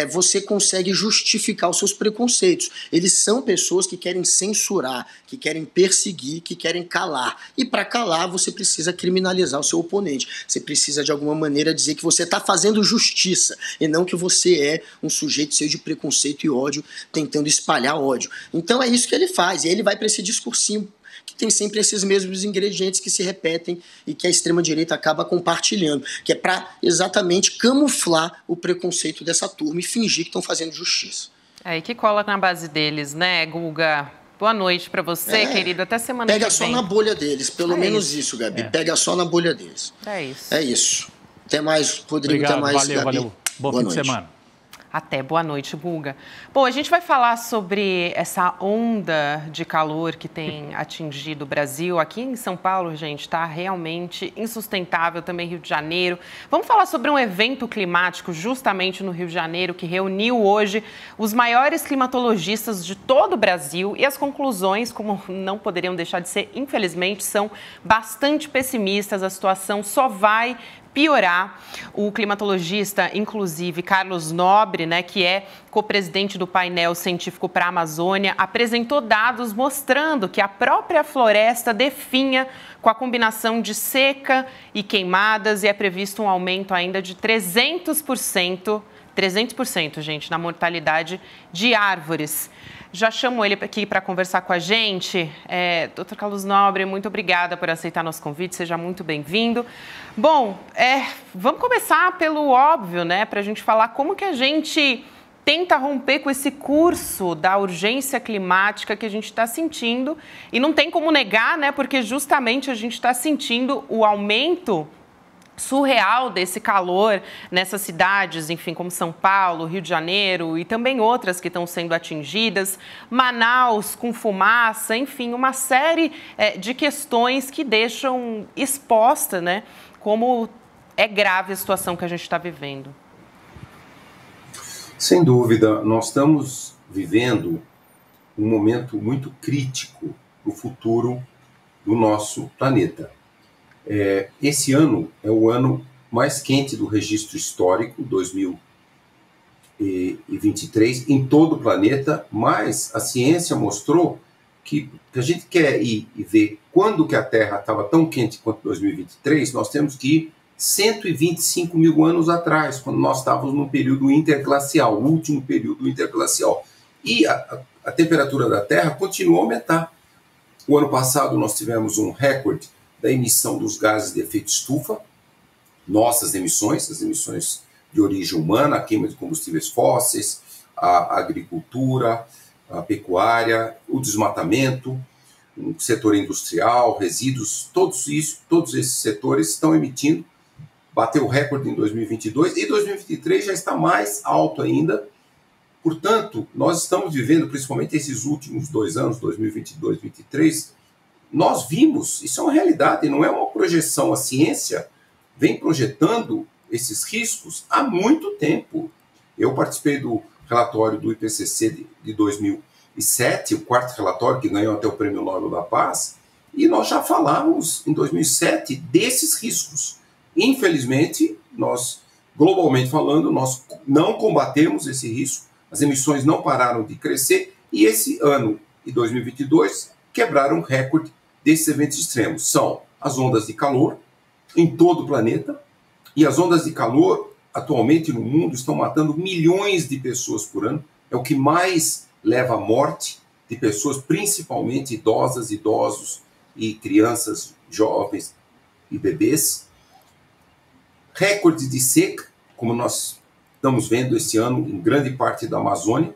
você consegue justificar os seus preconceitos. Eles são pessoas que querem censurar, que querem perseguir, que querem calar. E para calar, você precisa criminalizar o seu oponente. Você precisa, de alguma maneira, dizer que você está fazendo justiça e não que você é um sujeito cheio de preconceito e ódio, tentando espalhar ódio. Então é isso que ele faz, e ele vai para esse discursinho que tem sempre esses mesmos ingredientes que se repetem e que a extrema-direita acaba compartilhando, que é para exatamente camuflar o preconceito dessa turma e fingir que estão fazendo justiça. E que cola na base deles, né, Guga? Boa noite para você, querido. Até semana que vem. Pega só na bolha deles, pelo menos isso, Gabi. Pega só na bolha deles. É isso. É isso. Até mais, Rodrigo. Obrigado, até mais, valeu, Gabi. valeu. Bom fim de semana. Até, boa noite, Guga. Bom, a gente vai falar sobre essa onda de calor que tem atingido o Brasil. Aqui em São Paulo, gente, está realmente insustentável, também Rio de Janeiro. Vamos falar sobre um evento climático justamente no Rio de Janeiro, que reuniu hoje os maiores climatologistas de todo o Brasil e as conclusões, como não poderiam deixar de ser, infelizmente, são bastante pessimistas. A situação só vai piorar. O climatologista, inclusive, Carlos Nobre, né, que é co-presidente do painel científico para a Amazônia, apresentou dados mostrando que a própria floresta definha com a combinação de seca e queimadas e é previsto um aumento ainda de 300%, gente, na mortalidade de árvores. Já chamo ele aqui para conversar com a gente. Dr. Carlos Nobre, muito obrigada por aceitar nosso convite, seja muito bem-vindo. Bom, vamos começar pelo óbvio, né, para a gente falar como que a gente tenta romper com esse curso da urgência climática que a gente está sentindo. E não tem como negar, né? Porque justamente a gente está sentindo o aumento surreal desse calor nessas cidades, enfim, como São Paulo, Rio de Janeiro e também outras que estão sendo atingidas, Manaus com fumaça, enfim, uma série de questões que deixam exposta, né, como é grave a situação que a gente está vivendo. Sem dúvida, nós estamos vivendo um momento muito crítico para o futuro do nosso planeta. Esse ano é o ano mais quente do registro histórico, 2023, em todo o planeta, mas a ciência mostrou que a gente quer ir e ver quando que a Terra estava tão quente quanto 2023, nós temos que ir 125 mil anos atrás, quando nós estávamos no período interglacial, o último período interglacial. E a temperatura da Terra continuou a aumentar. O ano passado nós tivemos um recorde da emissão dos gases de efeito estufa, nossas emissões, as emissões de origem humana, a queima de combustíveis fósseis, a agricultura, a pecuária, o desmatamento, o setor industrial, resíduos, todos esses setores estão emitindo, bateu o recorde em 2022 e 2023 já está mais alto ainda. Portanto, nós estamos vivendo, principalmente esses últimos 2 anos, 2022 e 2023, nós vimos, isso é uma realidade, não é uma projeção. A ciência vem projetando esses riscos há muito tempo. Eu participei do relatório do IPCC de 2007, o 4º relatório que ganhou até o Prêmio Nobel da Paz, e nós já falávamos em 2007 desses riscos. Infelizmente, nós, globalmente falando, nós não combatemos esse risco, as emissões não pararam de crescer, e esse ano, de 2022, quebraram o recorde desses eventos extremos. São as ondas de calor em todo o planeta, e as ondas de calor, atualmente no mundo, estão matando milhões de pessoas por ano. É o que mais leva à morte de pessoas, principalmente idosas, idosos e crianças, jovens e bebês. Recorde de seca, como nós estamos vendo esse ano em grande parte da Amazônia.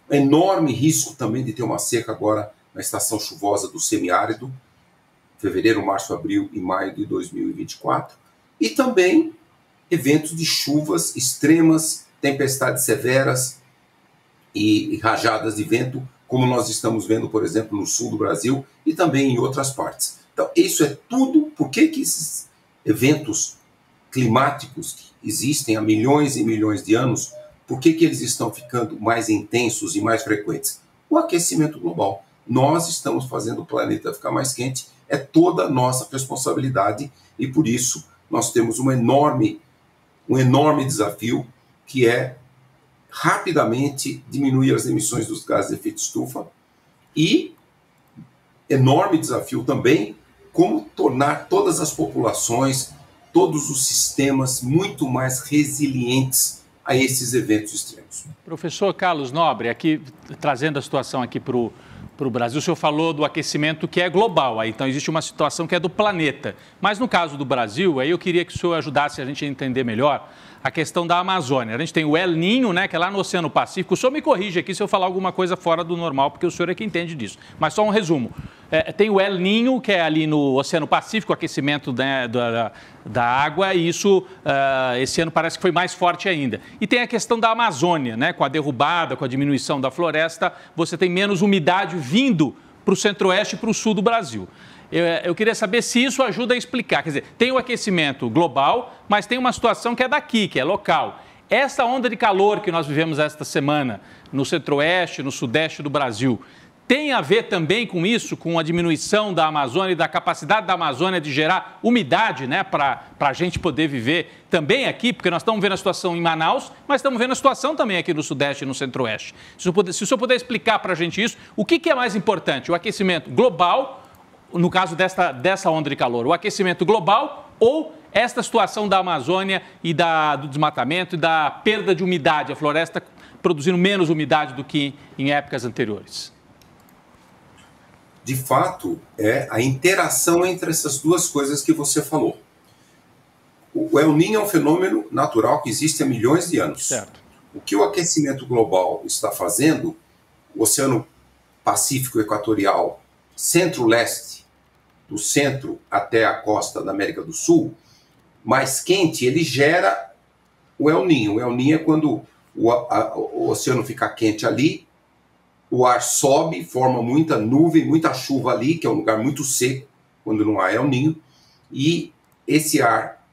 Enorme risco também de ter uma seca agora na estação chuvosa do semiárido, fevereiro, março, abril e maio de 2024. E também eventos de chuvas extremas, tempestades severas e rajadas de vento, como nós estamos vendo, por exemplo, no sul do Brasil e também em outras partes. Então, isso é tudo. Por que esses eventos climáticos que existem há milhões e milhões de anos, por que eles estão ficando mais intensos e mais frequentes? O aquecimento global. Nós estamos fazendo o planeta ficar mais quente, é toda a nossa responsabilidade, e por isso nós temos um enorme desafio, que é rapidamente diminuir as emissões dos gases de efeito estufa, e enorme desafio também como tornar todas as populações, todos os sistemas muito mais resilientes a esses eventos extremos. Professor Carlos Nobre, aqui trazendo a situação aqui para o Brasil, o senhor falou do aquecimento que é global, aí, então existe uma situação que é do planeta. Mas no caso do Brasil, aí eu queria que o senhor ajudasse a gente a entender melhor a questão da Amazônia. A gente tem o El Niño, né, que é lá no Oceano Pacífico. O senhor me corrige aqui se eu falar alguma coisa fora do normal, porque o senhor é que entende disso. Mas só um resumo. Tem o El Niño, que é ali no Oceano Pacífico, o aquecimento, né, da água, e isso esse ano parece que foi mais forte ainda. E tem a questão da Amazônia, né, com a derrubada, com a diminuição da floresta, você tem menos umidade vindo para o centro-oeste e para o sul do Brasil. Eu queria saber se isso ajuda a explicar. Quer dizer, tem o aquecimento global, mas tem uma situação que é daqui, que é local. Essa onda de calor que nós vivemos esta semana no centro-oeste, no sudeste do Brasil, tem a ver também com isso, com a diminuição da Amazônia e da capacidade da Amazônia de gerar umidade, né, para a gente poder viver também aqui, porque nós estamos vendo a situação em Manaus, mas estamos vendo a situação também aqui no sudeste e no centro-oeste. Se o senhor puder explicar para a gente isso, o que é mais importante? O aquecimento global, no caso dessa onda de calor, o aquecimento global ou esta situação da Amazônia e do desmatamento e da perda de umidade, a floresta produzindo menos umidade do que em épocas anteriores? De fato, é a interação entre essas duas coisas que você falou. O El Niño é um fenômeno natural que existe há milhões de anos. Certo. o que o aquecimento global está fazendo, o Oceano Pacífico Equatorial, centro-leste, do centro até a costa da América do Sul, mais quente, ele gera o El Niño. O El Niño é quando o oceano fica quente ali, o ar sobe, forma muita nuvem, muita chuva ali, que é um lugar muito seco, quando não há El Niño, e esse ar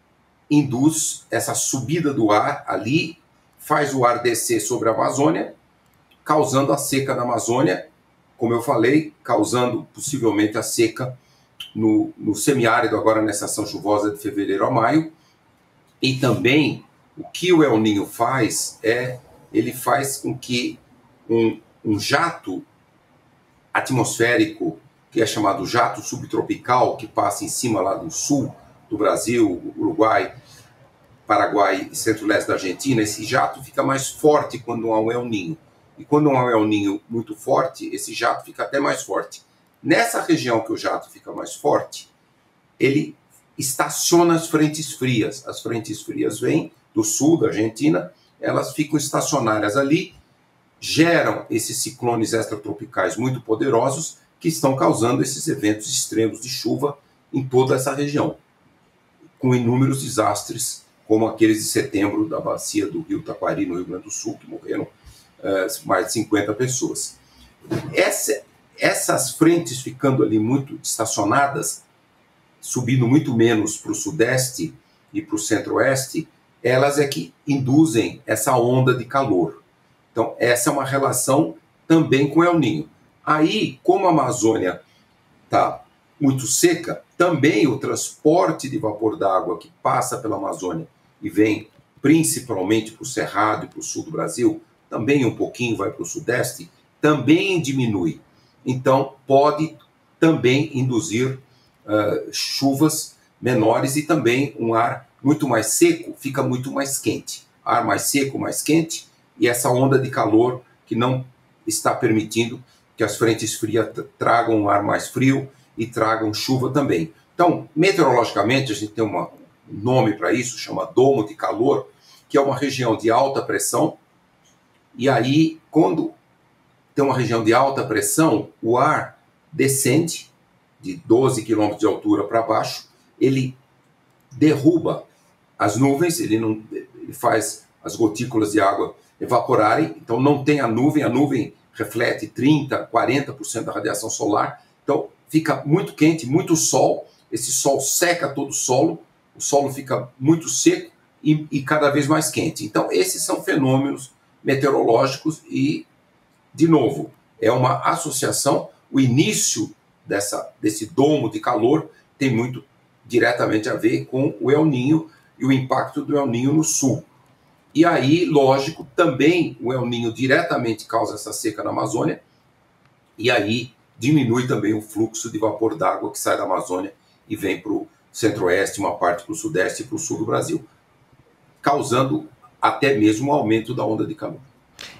induz essa subida do ar ali, faz o ar descer sobre a Amazônia, causando a seca na Amazônia, como eu falei, causando possivelmente a seca no semiárido agora na estação chuvosa de fevereiro a maio. E também o que o El Niño faz ele faz com que um jato atmosférico, que é chamado jato subtropical, que passa em cima lá do sul do Brasil, Uruguai, Paraguai e centro-leste da Argentina, esse jato fica mais forte quando há um El Niño. E quando há um El Niño muito forte, esse jato fica até mais forte. Nessa região que o jato fica mais forte, ele estaciona as frentes frias. As frentes frias vêm do sul da Argentina, elas ficam estacionárias ali, geram esses ciclones extratropicais muito poderosos que estão causando esses eventos extremos de chuva em toda essa região, com inúmeros desastres, como aqueles de setembro da bacia do Rio Taquari, no Rio Grande do Sul, que morreram mais de 50 pessoas. Essas frentes ficando ali muito estacionadas, subindo muito menos para o sudeste e para o centro-oeste, elas é que induzem essa onda de calor. Então, essa é uma relação também com o El Niño. Aí, como a Amazônia está muito seca, também o transporte de vapor d'água que passa pela Amazônia e vem principalmente para o Cerrado e para o sul do Brasil, também um pouquinho vai para o sudeste, também diminui. Então, pode também induzir chuvas menores e também um ar muito mais seco fica muito mais quente. Ar mais seco, mais quente, e essa onda de calor que não está permitindo que as frentes frias tragam um ar mais frio e tragam chuva também. Então, meteorologicamente, a gente tem um nome para isso, chama domo de calor, que é uma região de alta pressão, e aí, quando tem uma região de alta pressão, o ar descende de 12 km de altura para baixo, ele derruba as nuvens, ele faz as gotículas de água evaporarem, então não tem a nuvem reflete 30%, 40% da radiação solar, então fica muito quente, muito sol, esse sol seca todo o solo fica muito seco e cada vez mais quente. Então esses são fenômenos meteorológicos e, de novo, é uma associação, o início desse domo de calor tem muito diretamente a ver com o El Niño e o impacto do El Niño no sul. E aí, lógico, também o El Niño diretamente causa essa seca na Amazônia, e aí diminui também o fluxo de vapor d'água que sai da Amazônia e vem para o centro-oeste, uma parte para o sudeste e para o sul do Brasil, causando até mesmo um aumento da onda de calor.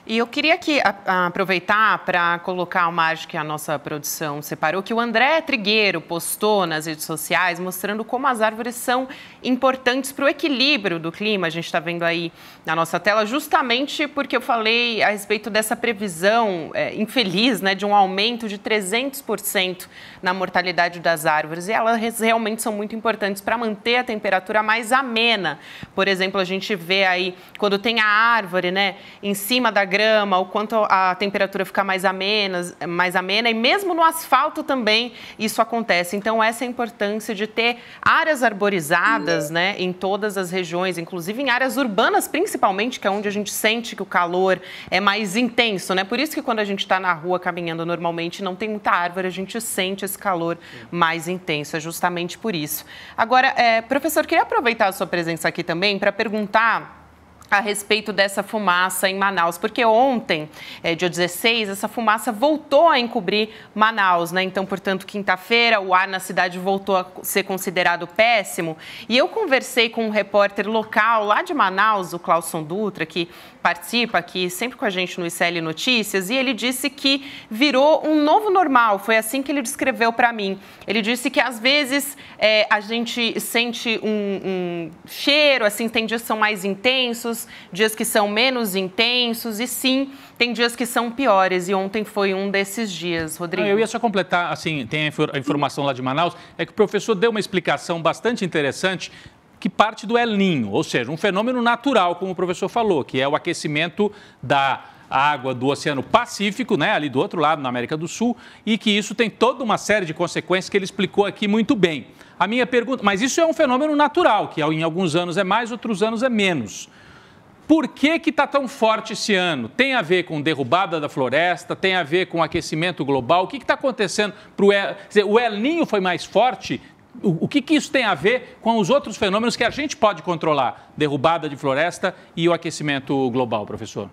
E eu queria aqui aproveitar para colocar uma imagem que a nossa produção separou, que o André Trigueiro postou nas redes sociais, mostrando como as árvores são importantes para o equilíbrio do clima. A gente está vendo aí na nossa tela, justamente porque eu falei a respeito dessa previsão infeliz, né, de um aumento de 300% na mortalidade das árvores. E elas realmente são muito importantes para manter a temperatura mais amena. Por exemplo, a gente vê aí, quando tem a árvore, né, em cima da grama, o quanto a temperatura fica mais amena, e mesmo no asfalto também isso acontece. Então, essa é a importância de ter áreas arborizadas, né, em todas as regiões, inclusive em áreas urbanas, principalmente, que é onde a gente sente que o calor é mais intenso, né? Por isso que quando a gente está na rua caminhando normalmente, não tem muita árvore, a gente sente esse calor mais intenso, é justamente por isso. Agora, professor, queria aproveitar a sua presença aqui também para perguntar a respeito dessa fumaça em Manaus, porque ontem, dia 16, essa fumaça voltou a encobrir Manaus, né? Então, portanto, quinta-feira, o ar na cidade voltou a ser considerado péssimo. E eu conversei com um repórter local lá de Manaus, o Clauson Dutra, que participa aqui sempre com a gente no ICL Notícias, e ele disse que virou um novo normal. Foi assim que ele descreveu para mim. Ele disse que às vezes a gente sente um cheiro, assim, tem dias que são mais intensos, dias que são menos intensos e sim, tem dias que são piores e ontem foi um desses dias, Rodrigo. Eu ia só completar, assim, tem a informação lá de Manaus, é que o professor deu uma explicação bastante interessante que parte do El Niño, ou seja, um fenômeno natural, como o professor falou, que é o aquecimento da água do Oceano Pacífico, né, ali do outro lado, na América do Sul, e que isso tem toda uma série de consequências que ele explicou aqui muito bem. A minha pergunta, mas isso é um fenômeno natural, que em alguns anos é mais, outros anos é menos. Por que está tão forte esse ano? Tem a ver com derrubada da floresta, tem a ver com aquecimento global? O que está acontecendo? O El Niño foi mais forte? O que isso tem a ver com os outros fenômenos que a gente pode controlar? Derrubada de floresta e o aquecimento global, professor?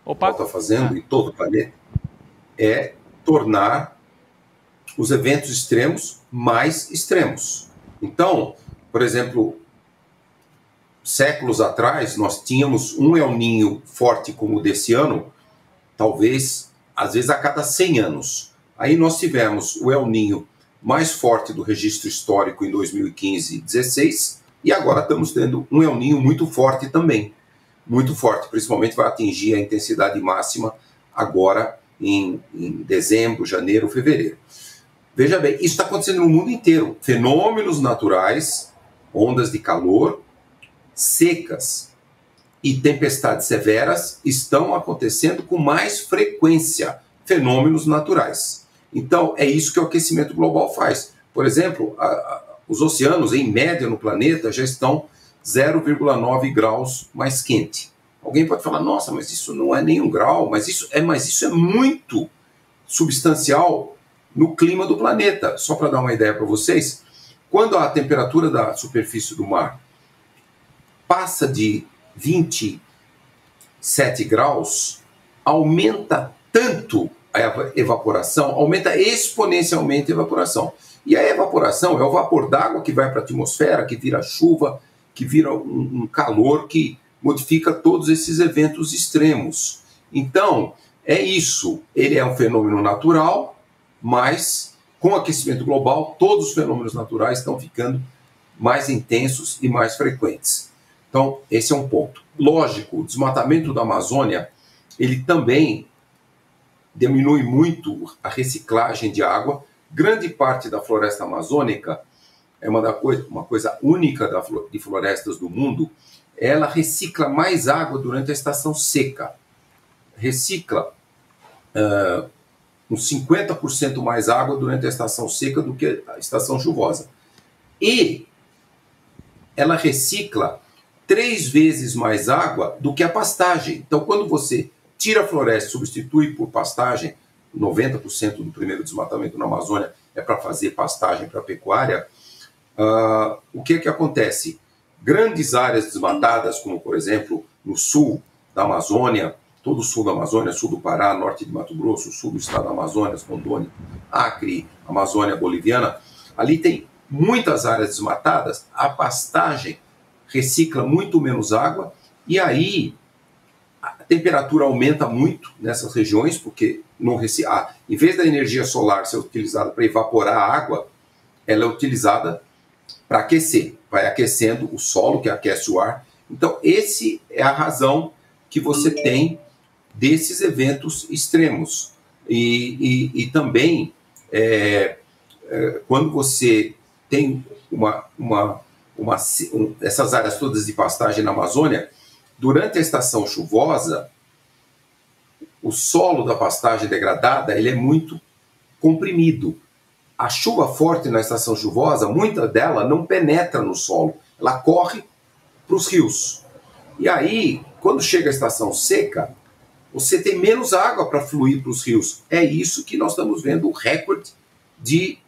Opa. O que está fazendo em todo o planeta é tornar os eventos extremos mais extremos. Então, por exemplo, séculos atrás, nós tínhamos um El Niño forte como o desse ano, talvez, às vezes, a cada 100 anos. Aí nós tivemos o El Niño mais forte do registro histórico em 2015 e 2016, e agora estamos tendo um El Niño muito forte também. Muito forte, principalmente vai atingir a intensidade máxima agora em dezembro, janeiro, fevereiro. Veja bem, isso está acontecendo no mundo inteiro. Fenômenos naturais, ondas de calor, secas e tempestades severas estão acontecendo com mais frequência. Fenômenos naturais. Então, é isso que o aquecimento global faz. Por exemplo, os oceanos, em média no planeta, já estão 0,9 graus mais quente. Alguém pode falar, nossa, mas isso não é nem 1 grau, mas isso é muito substancial no clima do planeta. Só para dar uma ideia para vocês, quando a temperatura da superfície do mar passa de 27 graus, aumenta tanto a evaporação, aumenta exponencialmente a evaporação. E a evaporação é o vapor d'água que vai para a atmosfera, que vira chuva, que vira um calor que modifica todos esses eventos extremos. Então, é isso. Ele é um fenômeno natural, mas com o aquecimento global, todos os fenômenos naturais estão ficando mais intensos e mais frequentes. Então, esse é um ponto. Lógico, o desmatamento da Amazônia, ele também diminui muito a reciclagem de água. Grande parte da floresta amazônica é uma coisa única de florestas do mundo. Ela recicla mais água durante a estação seca. Recicla uns 50% mais água durante a estação seca do que a estação chuvosa. E ela recicla 3 vezes mais água do que a pastagem. Então, quando você tira a floresta e substitui por pastagem, 90% do primeiro desmatamento na Amazônia é para fazer pastagem para pecuária, o que acontece? Grandes áreas desmatadas, como por exemplo no sul da Amazônia, todo o sul da Amazônia, sul do Pará, norte de Mato Grosso, sul do estado do Amazonas, Rondônia, Acre, Amazônia Boliviana, ali tem muitas áreas desmatadas, a pastagem recicla muito menos água e aí a temperatura aumenta muito nessas regiões, porque em vez da energia solar ser utilizada para evaporar a água, ela é utilizada para aquecer, vai aquecendo o solo, que aquece o ar. Então, essa é a razão que você tem desses eventos extremos. E também, quando você tem essas áreas todas de pastagem na Amazônia, durante a estação chuvosa, o solo da pastagem degradada ele é muito comprimido. A chuva forte na estação chuvosa, muita dela não penetra no solo, ela corre para os rios. E aí, quando chega a estação seca, você tem menos água para fluir para os rios. É isso que nós estamos vendo, o recorde de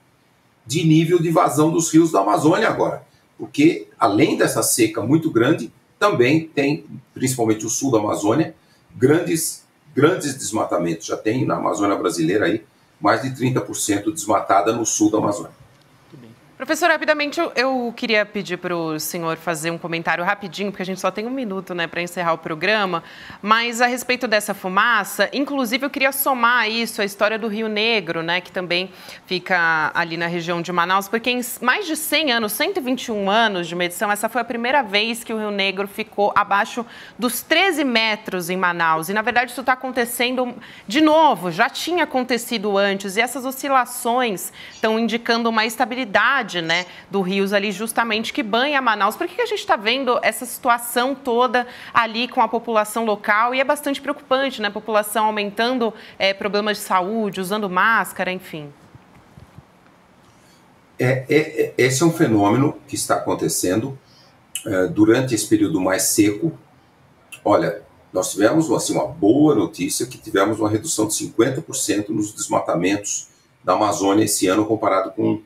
nível de vazão dos rios da Amazônia agora. Porque, além dessa seca muito grande, também tem, principalmente o sul da Amazônia, grandes desmatamentos. Já tem na Amazônia brasileira aí mais de 30% desmatada no sul da Amazônia. Professor, rapidamente, eu queria pedir para o senhor fazer um comentário rapidinho, porque a gente só tem 1 minuto, né, para encerrar o programa, mas a respeito dessa fumaça, inclusive eu queria somar a isso a história do Rio Negro, né, que também fica ali na região de Manaus, porque em mais de 100 anos, 121 anos de medição, essa foi a primeira vez que o Rio Negro ficou abaixo dos 13 metros em Manaus. E, na verdade, isso está acontecendo de novo, já tinha acontecido antes, e essas oscilações estão indicando uma estabilidade, né, do rios ali justamente que banha Manaus. Por que a gente está vendo essa situação toda ali com a população local? E é bastante preocupante, né? A população aumentando problemas de saúde, usando máscara, enfim. Esse é um fenômeno que está acontecendo durante esse período mais seco. Olha, nós tivemos assim, uma boa notícia, que tivemos uma redução de 50% nos desmatamentos da Amazônia esse ano, comparado com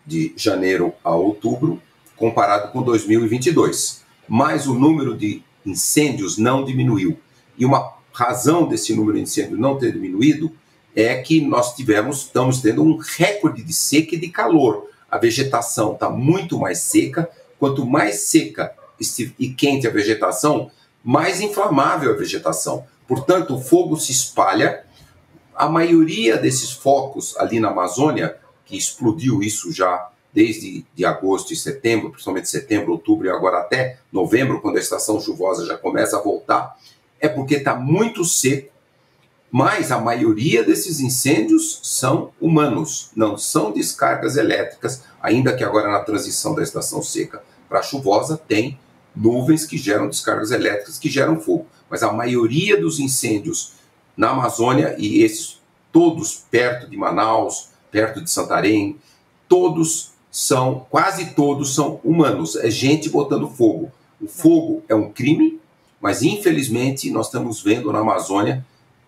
de janeiro a outubro, comparado com 2022. Mas o número de incêndios não diminuiu. E uma razão desse número de incêndios não ter diminuído é que nós estamos tendo um recorde de seca e de calor. A vegetação está muito mais seca. Quanto mais seca e quente a vegetação, mais inflamável a vegetação. Portanto, o fogo se espalha. A maioria desses focos ali na Amazônia, que explodiu isso já desde de agosto e setembro, principalmente setembro, outubro e agora até novembro, quando a estação chuvosa já começa a voltar, é porque está muito seco, mas a maioria desses incêndios são humanos, não são descargas elétricas, ainda que agora na transição da estação seca para a chuvosa tem nuvens que geram descargas elétricas, que geram fogo, mas a maioria dos incêndios na Amazônia, e esses todos perto de Manaus, perto de Santarém, quase todos são humanos, é gente botando fogo. O fogo é um crime, mas infelizmente nós estamos vendo na Amazônia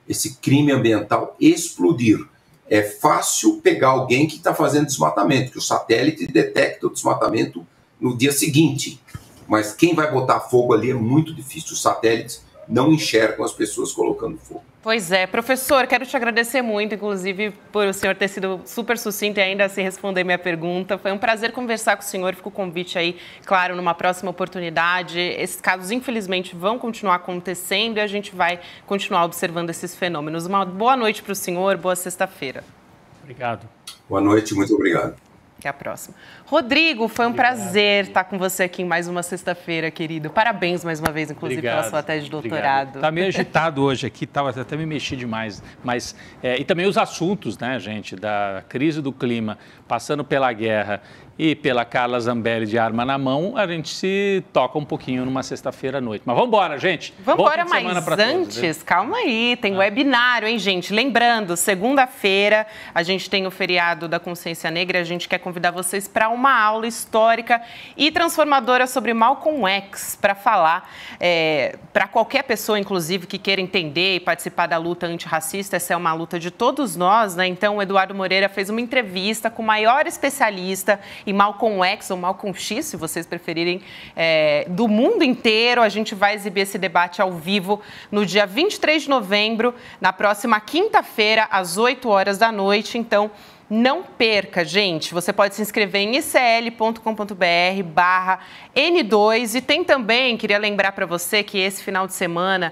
esse crime ambiental explodir. É fácil pegar alguém que está fazendo desmatamento, que o satélite detecta o desmatamento no dia seguinte, mas quem vai botar fogo ali é muito difícil. Os satélites não enxergam as pessoas colocando fogo. Pois é. Professor, quero te agradecer muito, inclusive, por o senhor ter sido super sucinto e ainda assim responder minha pergunta. Foi um prazer conversar com o senhor. Fica o convite aí, claro, numa próxima oportunidade. Esses casos, infelizmente, vão continuar acontecendo e a gente vai continuar observando esses fenômenos. Uma boa noite para o senhor, boa sexta-feira. Obrigado. Boa noite, muito obrigado. Até a próxima. Rodrigo, foi um prazer estar com você aqui em mais uma sexta-feira, querido. Parabéns mais uma vez, inclusive, pela sua tese de doutorado. Está meio agitado hoje aqui, até me mexi demais. Mas, e também os assuntos, né, gente, da crise do clima, passando pela guerra e pela Carla Zambelli de arma na mão, a gente se toca um pouquinho numa sexta-feira à noite. Mas vamos embora, gente. Vamos embora, mas antes, todos, calma aí, tem webinário, hein, gente? Lembrando, segunda-feira a gente tem o feriado da Consciência Negra, a gente quer convidar vocês para uma aula histórica e transformadora sobre Malcolm X, para falar para qualquer pessoa, inclusive, que queira entender e participar da luta antirracista. Essa é uma luta de todos nós, né? Então, o Eduardo Moreira fez uma entrevista com o maior especialista em Malcolm X, ou Malcolm X, se vocês preferirem, do mundo inteiro. A gente vai exibir esse debate ao vivo no dia 23 de novembro, na próxima quinta-feira, às 8 horas da noite. Então, não perca, gente. Você pode se inscrever em icl.com.br/N2. E tem também, queria lembrar para você que esse final de semana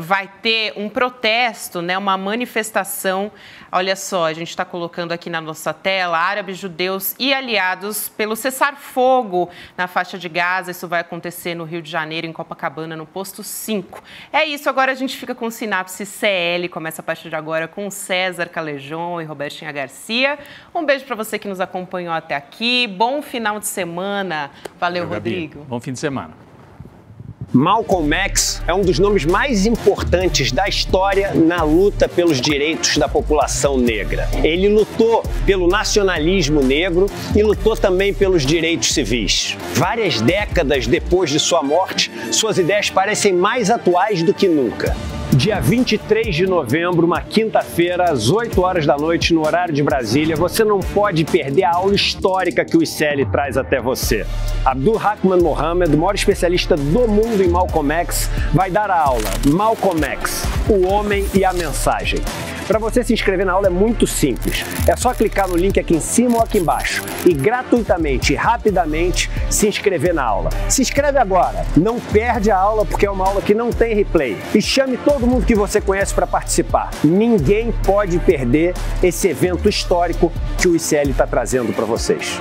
vai ter um protesto, né, uma manifestação. Olha só, a gente está colocando aqui na nossa tela, árabes, judeus e aliados pelo cessar-fogo na faixa de Gaza. Isso vai acontecer no Rio de Janeiro, em Copacabana, no posto 5. É isso, agora a gente fica com o Sinapse CL, começa a partir de agora com César Calejon e Robertinha Garcia. Um beijo para você que nos acompanhou até aqui. Bom final de semana. Valeu, Rodrigo. Bom fim de semana. Malcolm X é um dos nomes mais importantes da história na luta pelos direitos da população negra. Ele lutou pelo nacionalismo negro e lutou também pelos direitos civis. Várias décadas depois de sua morte, suas ideias parecem mais atuais do que nunca. Dia 23 de novembro, uma quinta-feira, às 8 horas da noite, no horário de Brasília, você não pode perder a aula histórica que o ICL traz até você. Abdul Rahman Mohammed, o maior especialista do mundo em Malcolm X, vai dar a aula Malcolm X, o homem e a mensagem. Para você se inscrever na aula é muito simples. É só clicar no link aqui em cima ou aqui embaixo e gratuitamente e rapidamente se inscrever na aula. Se inscreve agora, não perde a aula porque é uma aula que não tem replay. E chame todo mundo que você conhece para participar. Ninguém pode perder esse evento histórico que o ICL está trazendo para vocês.